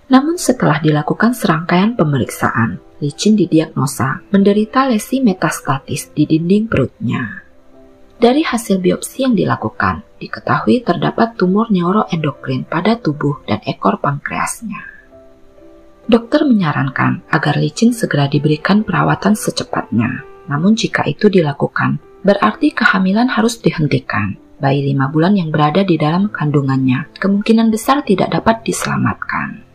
Namun setelah dilakukan serangkaian pemeriksaan, Lijin didiagnosa menderita lesi metastatis di dinding perutnya. Dari hasil biopsi yang dilakukan, diketahui terdapat tumor neuroendokrin pada tubuh dan ekor pankreasnya. Dokter menyarankan agar Lijin segera diberikan perawatan secepatnya. Namun jika itu dilakukan, berarti kehamilan harus dihentikan. Bayi 5 bulan yang berada di dalam kandungannya kemungkinan besar tidak dapat diselamatkan.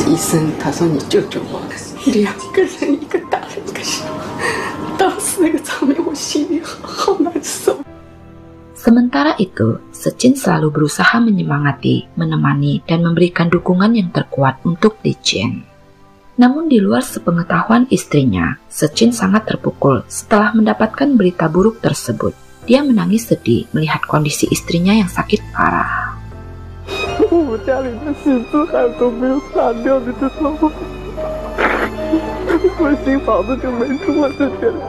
医生他说你救救我，2个人，一个大人一个小孩，当时那个场面我心里好难受。 Sementara itu, Sechin selalu berusaha menyemangati, menemani, dan memberikan dukungan yang terkuat untuk Lijin. Namun di luar sepengetahuan istrinya, Sechin sangat terpukul setelah mendapatkan berita buruk tersebut. Dia menangis sedih melihat kondisi istrinya yang sakit parah. 我们家里的洗漱还都没有擦掉，你知道吗？我新房子就没住我这边的。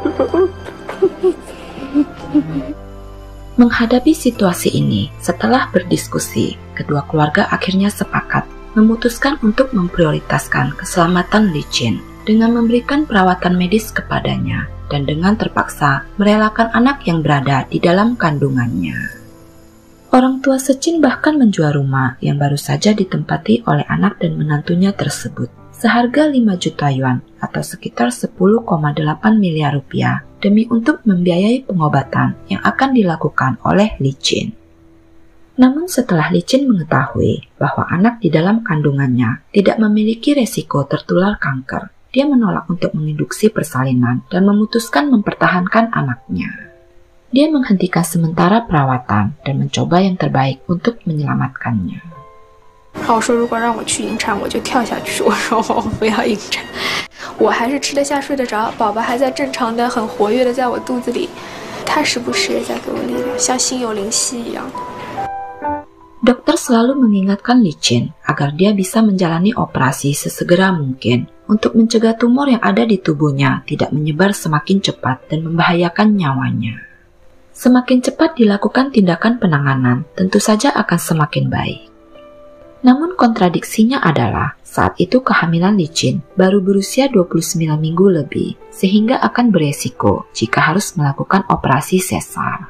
Menghadapi situasi ini, setelah berdiskusi, kedua keluarga akhirnya sepakat memutuskan untuk memprioritaskan keselamatan Lijin dengan memberikan perawatan medis kepadanya dan dengan terpaksa merelakan anak yang berada di dalam kandungannya. Orang tua Sechin bahkan menjual rumah yang baru saja ditempati oleh anak dan menantunya tersebut seharga 5 juta yuan atau sekitar 10,8 miliar rupiah demi untuk membiayai pengobatan yang akan dilakukan oleh Lijin. Namun setelah Lijin mengetahui bahwa anak di dalam kandungannya tidak memiliki resiko tertular kanker, dia menolak untuk menginduksi persalinan dan memutuskan mempertahankan anaknya. Dia menghentikan sementara perawatan dan mencoba yang terbaik untuk menyelamatkannya. 我说如果让我去引产，我就跳下去。我说我不要引产，我还是吃得下睡得着，宝宝还在正常的、很活跃的在我肚子里，他时不时也在给我力量，像心有灵犀一样。 Dokter selalu mengingatkan Lijin agar dia bisa menjalani operasi sesegera mungkin untuk mencegah tumor yang ada di tubuhnya tidak menyebar semakin cepat dan membahayakan nyawanya. Semakin cepat dilakukan tindakan penanganan, tentu saja akan semakin baik. Namun kontradiksinya adalah saat itu kehamilan Lijin baru berusia 29 minggu lebih, sehingga akan beresiko jika harus melakukan operasi sesar.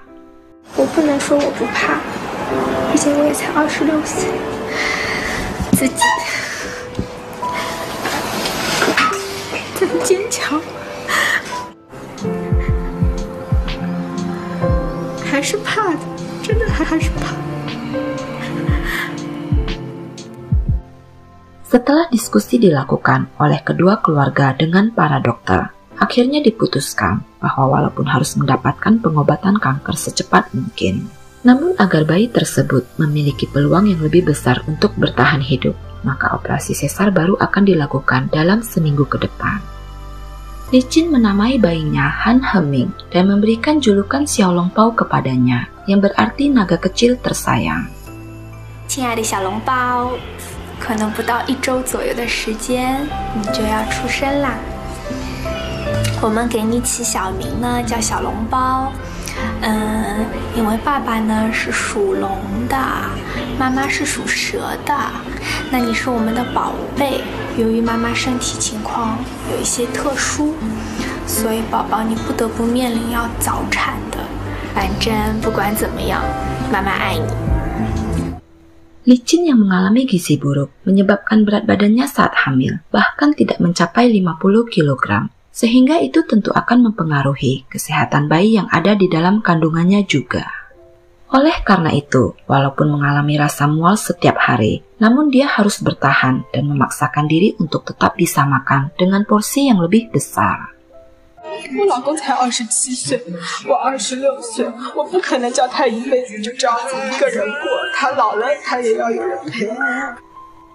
我不能说我不怕，而且我也才26岁，自己这么坚强，还是怕的，真的还是怕。 Setelah diskusi dilakukan oleh kedua keluarga dengan para dokter, akhirnya diputuskan bahwa walaupun harus mendapatkan pengobatan kanker secepat mungkin, namun agar bayi tersebut memiliki peluang yang lebih besar untuk bertahan hidup, maka operasi sesar baru akan dilakukan dalam seminggu ke depan. Lijin menamai bayinya Han Heming dan memberikan julukan Xiaolongbao kepadanya, yang berarti naga kecil tersayang. 亲爱的小笼包，可能不到1周左右的时间，你就要出生啦。我们给你起小名呢，叫小笼包。因为爸爸呢是属龙的，妈妈是属蛇的。那你是我们的宝贝，由于妈妈身体情况有一些特殊，所以宝宝你不得不面临要早产的。反正不管怎么样，妈妈爱你。Licin yang mengalami gizi buruk menyebabkan berat badannya saat hamil bahkan tidak mencapai 50 kg, sehingga itu tentu akan mempengaruhi kesehatan bayi yang ada di dalam kandungannya juga. Oleh karena itu, walaupun mengalami rasa mual setiap hari, namun dia harus bertahan dan memaksakan diri untuk tetap bisa makan dengan porsi yang lebih besar. 我老公才27岁，我26岁，我不可能叫他一辈子就这样子一个人过，他老了他也要有人陪。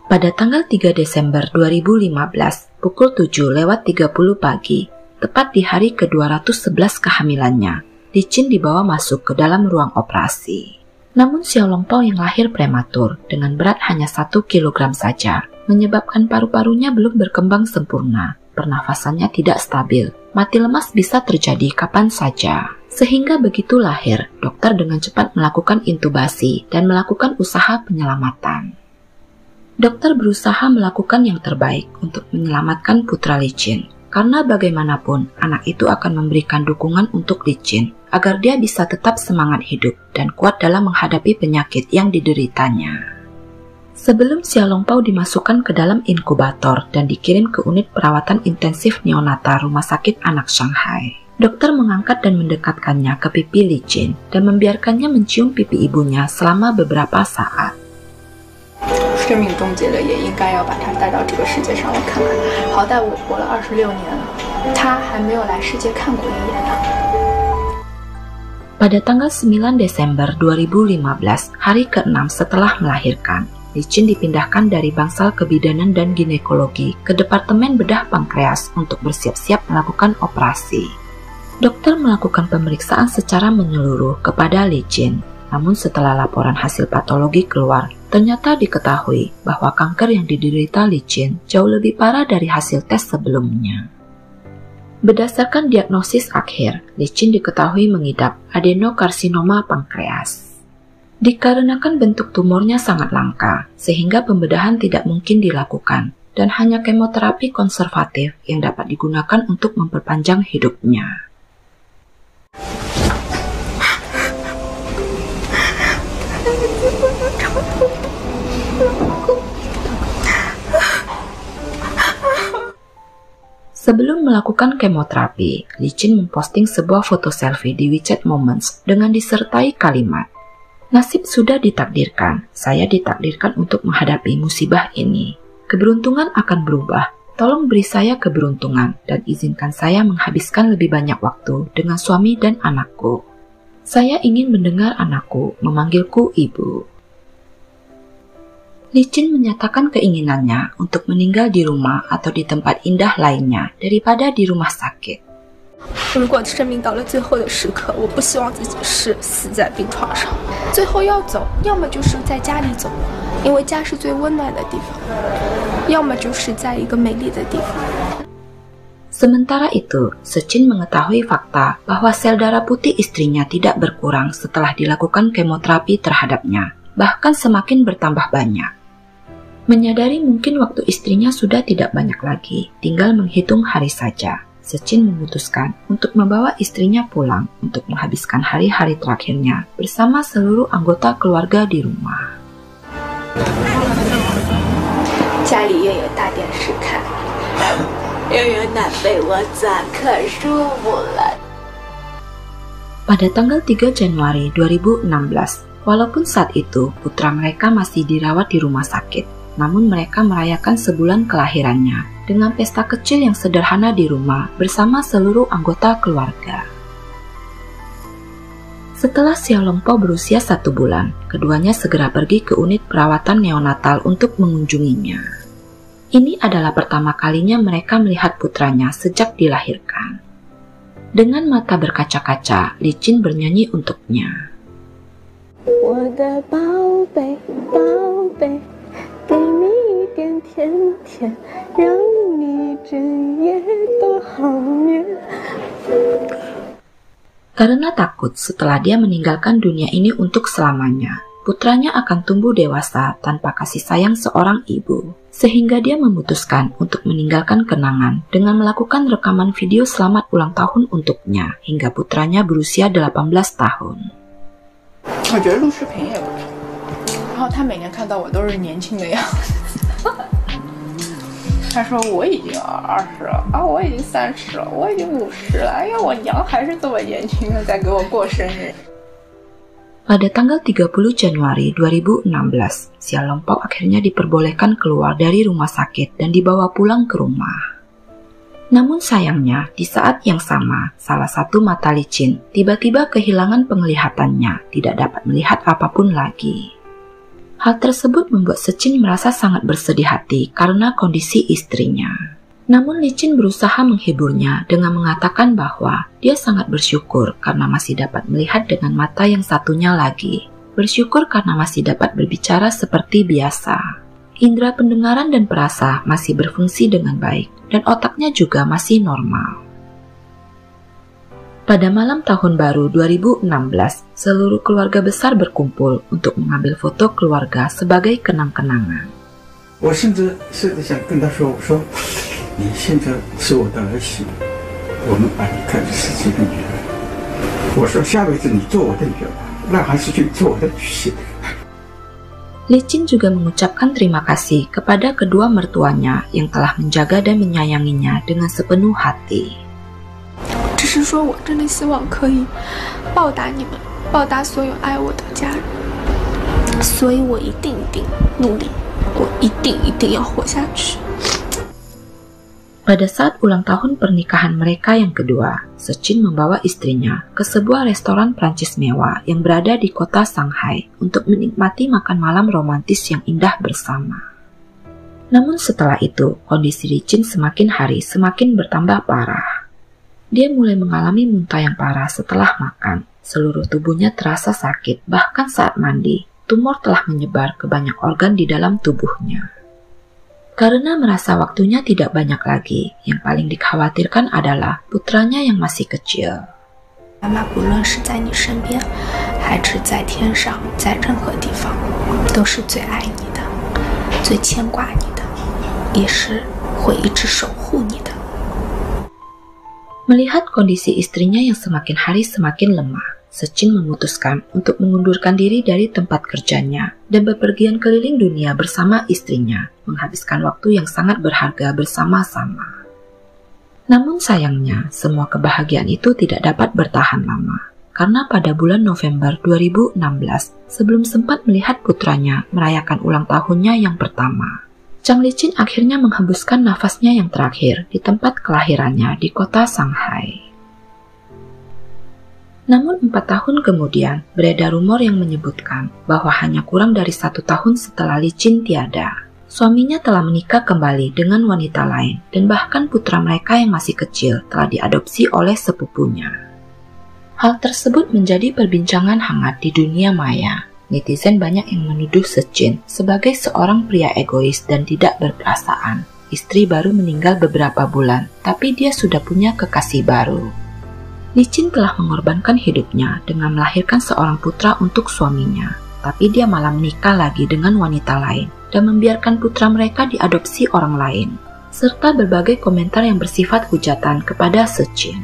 Pada tanggal 3 Desember 2015, pukul 7:30 pagi, tepat di hari ke-211 kehamilannya, Licin dibawa masuk ke dalam ruang operasi. Namun Xiaolongpao yang lahir prematur dengan berat hanya 1 kg saja, menyebabkan paru-parunya belum berkembang sempurna. Pernafasannya tidak stabil, mati lemas bisa terjadi kapan saja. Sehingga begitu lahir, dokter dengan cepat melakukan intubasi dan melakukan usaha penyelamatan. Dokter berusaha melakukan yang terbaik untuk menyelamatkan putra Licin, karena bagaimanapun anak itu akan memberikan dukungan untuk Licin agar dia bisa tetap semangat hidup dan kuat dalam menghadapi penyakit yang dideritanya. Sebelum Xiaolongpao dimasukkan ke dalam inkubator dan dikirim ke unit perawatan intensif neonatal Rumah Sakit Anak Shanghai, dokter mengangkat dan mendekatkannya ke pipi Licin dan membiarkannya mencium pipi ibunya selama beberapa saat. 生命终结了，也应该要把他带到这个世界上来看看。好歹我活了26年了，他还没有来世界看过一眼呢。 Pada tanggal 9 Desember 2015, hari ke-6 setelah melahirkan, Licin dipindahkan dari bangsal kebidanan dan ginekologi ke Departemen Bedah Pankreas untuk bersiap-siap melakukan operasi. Dokter melakukan pemeriksaan secara menyeluruh kepada Licin, namun setelah laporan hasil patologi keluar, ternyata diketahui bahwa kanker yang diderita Licin jauh lebih parah dari hasil tes sebelumnya. Berdasarkan diagnosis akhir, Licin diketahui mengidap adenokarsinoma pankreas. Dikarenakan bentuk tumornya sangat langka, sehingga pembedahan tidak mungkin dilakukan, dan hanya kemoterapi konservatif yang dapat digunakan untuk memperpanjang hidupnya. Sebelum melakukan kemoterapi, Licin memposting sebuah foto selfie di WeChat Moments dengan disertai kalimat, "Nasib sudah ditakdirkan, saya ditakdirkan untuk menghadapi musibah ini. Keberuntungan akan berubah, tolong beri saya keberuntungan dan izinkan saya menghabiskan lebih banyak waktu dengan suami dan anakku. Saya ingin mendengar anakku memanggilku ibu." Licin menyatakan keinginannya untuk meninggal di rumah atau di tempat indah lainnya daripada di rumah sakit. 如果生命到了最后的时刻，我不希望自己是死在病床上，最后要走，要么就是在家里走，因为家是最温暖的地方，要么就是在一个美丽的地方。 Sementara itu, Sechin mengetahui fakta bahwa sel darah putih istrinya tidak berkurang setelah dilakukan kemoterapi terhadapnya, bahkan semakin bertambah banyak. Menyadari mungkin waktu istrinya sudah tidak banyak lagi, tinggal menghitung hari saja, Sechin memutuskan untuk membawa istrinya pulang untuk menghabiskan hari-hari terakhirnya bersama seluruh anggota keluarga di rumah. 家里也有大电视看，又有暖被窝钻，可舒服了。 Pada tanggal 3 Januari 2016, walaupun saat itu putra mereka masih dirawat di rumah sakit, namun mereka merayakan sebulan kelahirannya dengan pesta kecil yang sederhana di rumah bersama seluruh anggota keluarga. Setelah Xiaolongpao berusia 1 bulan, keduanya segera pergi ke unit perawatan neonatal untuk mengunjunginya. Ini adalah pertama kalinya mereka melihat putranya sejak dilahirkan. Dengan mata berkaca-kaca, Licin bernyanyi untuknya. 我的宝贝，宝贝，给你一点甜甜，让你整夜都好眠。Karena takut setelah dia meninggalkan dunia ini untuk selamanya, putranya akan tumbuh dewasa tanpa kasih sayang seorang ibu. Sehingga dia memutuskan untuk meninggalkan kenangan dengan melakukan rekaman video selamat ulang tahun untuknya hingga putranya berusia 18 tahun. 我觉得录视频也不错，然后他每年看到我都是年轻的样子。他说我已经20了啊，我已经30了，我已经50了，哎呀，我娘还是这么年轻的在给我过生日。 Pada tanggal 30 Januari 2016, Xiao Longpao akhirnya diperbolehkan keluar dari rumah sakit dan dibawa pulang ke rumah. Namun sayangnya, di saat yang sama, salah satu mata licin tiba-tiba kehilangan penglihatannya, tidak dapat melihat apapun lagi. Hal tersebut membuat Sechin merasa sangat bersedih hati karena kondisi istrinya. Namun Licin berusaha menghiburnya dengan mengatakan bahwa dia sangat bersyukur karena masih dapat melihat dengan mata yang satunya lagi. Bersyukur karena masih dapat berbicara seperti biasa. Indera pendengaran dan perasa masih berfungsi dengan baik dan otaknya juga masih normal. Pada malam tahun baru 2016, seluruh keluarga besar berkumpul untuk mengambil foto keluarga sebagai kenang-kenangan. 我甚至想跟他说，我说你现在是我的儿媳，我们把你看成是自己的女儿。我说下辈子你做我的女儿，那还是去做我的女婿。 Licin juga mengucapkan terima kasih kepada kedua mertuanya yang telah menjaga dan menyayanginya dengan sepenuh hati. 只是说我真的希望可以报答你们，报答所有爱我的家人，所以我一定努力，我一定要活下去。 Pada saat ulang tahun pernikahan mereka yang kedua, Sechin membawa istrinya ke sebuah restoran Prancis mewah yang berada di kota Shanghai untuk menikmati makan malam romantis yang indah bersama. Namun setelah itu, kondisi Licin semakin hari semakin bertambah parah. Dia mulai mengalami muntah yang parah setelah makan. Seluruh tubuhnya terasa sakit, bahkan saat mandi, tumor telah menyebar ke banyak organ di dalam tubuhnya. Karena merasa waktunya tidak banyak lagi, yang paling dikhawatirkan adalah putranya yang masih kecil. 妈妈不论是在你身边，还是在天上，在任何地方，都是最爱你的，最牵挂你的，也是会一直守护你的。 Melihat kondisi istrinya yang semakin hari semakin lemah, Sechin memutuskan untuk mengundurkan diri dari tempat kerjanya dan bepergian keliling dunia bersama istrinya, menghabiskan waktu yang sangat berharga bersama-sama. Namun sayangnya, semua kebahagiaan itu tidak dapat bertahan lama, karena pada bulan November 2016, sebelum sempat melihat putranya merayakan ulang tahunnya yang pertama, Chang Licin akhirnya menghembuskan nafasnya yang terakhir di tempat kelahirannya di kota Shanghai. Namun 4 tahun kemudian, beredar rumor yang menyebutkan bahwa hanya kurang dari 1 tahun setelah Licin tiada, suaminya telah menikah kembali dengan wanita lain dan bahkan putra mereka yang masih kecil telah diadopsi oleh sepupunya. Hal tersebut menjadi perbincangan hangat di dunia maya. Netizen banyak yang menuduh Sechin sebagai seorang pria egois dan tidak berperasaan. Istri baru meninggal beberapa bulan, tapi dia sudah punya kekasih baru. Licin telah mengorbankan hidupnya dengan melahirkan seorang putra untuk suaminya, tapi dia malah menikah lagi dengan wanita lain dan membiarkan putra mereka diadopsi orang lain, serta berbagai komentar yang bersifat hujatan kepada Sechin.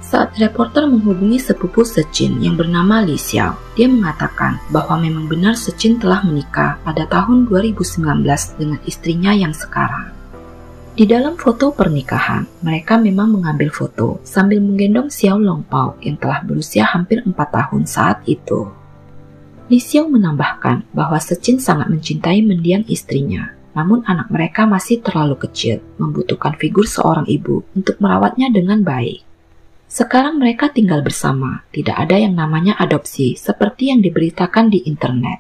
Saat reporter menghubungi sepupu Sechin yang bernama Li Xiao, dia mengatakan bahwa memang benar Sechin telah menikah pada tahun 2019 dengan istrinya yang sekarang. Di dalam foto pernikahan, mereka memang mengambil foto sambil menggendong Xiao Longpao yang telah berusia hampir 4 tahun saat itu. Li Xiao menambahkan bahwa Sechin sangat mencintai mendiang istrinya, namun anak mereka masih terlalu kecil, membutuhkan figur seorang ibu untuk merawatnya dengan baik. Sekarang mereka tinggal bersama, tidak ada yang namanya adopsi seperti yang diberitakan di internet.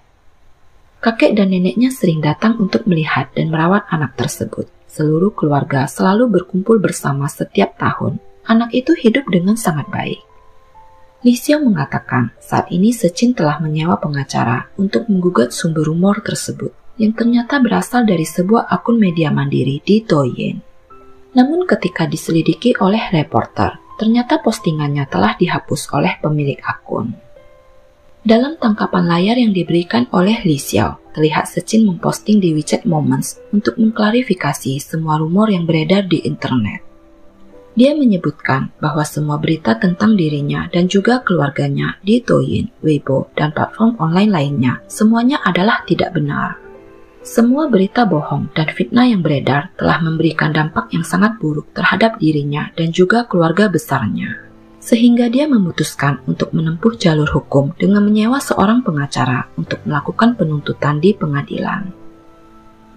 Kakek dan neneknya sering datang untuk melihat dan merawat anak tersebut. Seluruh keluarga selalu berkumpul bersama setiap tahun. Anak itu hidup dengan sangat baik. Li Xiao mengatakan saat ini Sechin telah menyewa pengacara untuk menggugat sumber rumor tersebut, yang ternyata berasal dari sebuah akun media mandiri di Douyin. Namun ketika diselidiki oleh reporter, ternyata postingannya telah dihapus oleh pemilik akun. Dalam tangkapan layar yang diberikan oleh Li Xiao, terlihat Sechin memposting di WeChat Moments untuk mengklarifikasi semua rumor yang beredar di internet. Dia menyebutkan bahwa semua berita tentang dirinya dan juga keluarganya di Douyin, Weibo, dan platform online lainnya semuanya adalah tidak benar. Semua berita bohong dan fitnah yang beredar telah memberikan dampak yang sangat buruk terhadap dirinya dan juga keluarga besarnya. Sehingga dia memutuskan untuk menempuh jalur hukum dengan menyewa seorang pengacara untuk melakukan penuntutan di pengadilan.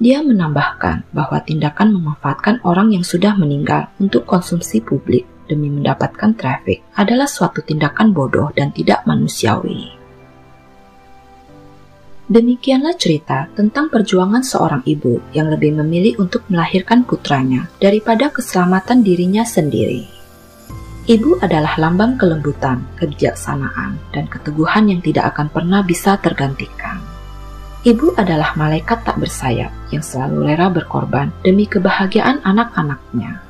Dia menambahkan bahwa tindakan memanfaatkan orang yang sudah meninggal untuk konsumsi publik demi mendapatkan traffic adalah suatu tindakan bodoh dan tidak manusiawi. Demikianlah cerita tentang perjuangan seorang ibu yang lebih memilih untuk melahirkan putranya daripada keselamatan dirinya sendiri. Ibu adalah lambang kelembutan, kebijaksanaan, dan keteguhan yang tidak akan pernah bisa tergantikan. Ibu adalah malaikat tak bersayap yang selalu rela berkorban demi kebahagiaan anak-anaknya.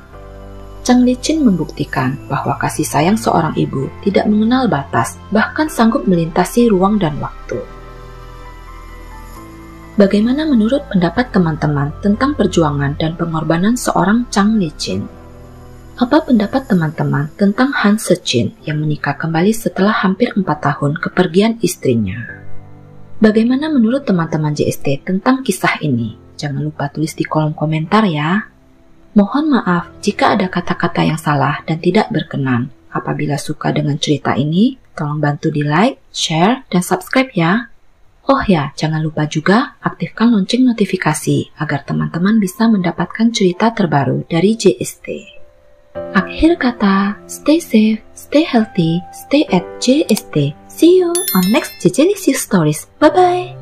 Chang Lichin membuktikan bahwa kasih sayang seorang ibu tidak mengenal batas, bahkan sanggup melintasi ruang dan waktu. Bagaimana menurut pendapat teman-teman tentang perjuangan dan pengorbanan seorang Chang Lichin? Apa pendapat teman-teman tentang Han Sechin yang menikah kembali setelah hampir 4 tahun kepergian istrinya? Bagaimana menurut teman-teman JST tentang kisah ini? Jangan lupa tulis di kolom komentar ya. Mohon maaf jika ada kata-kata yang salah dan tidak berkenan. Apabila suka dengan cerita ini, tolong bantu di like, share, dan subscribe ya. Oh ya, jangan lupa juga aktifkan lonceng notifikasi agar teman-teman bisa mendapatkan cerita terbaru dari JST. Akhir kata, stay safe, stay healthy, stay at JST. See you on next Jejelicious Stories. Bye-bye!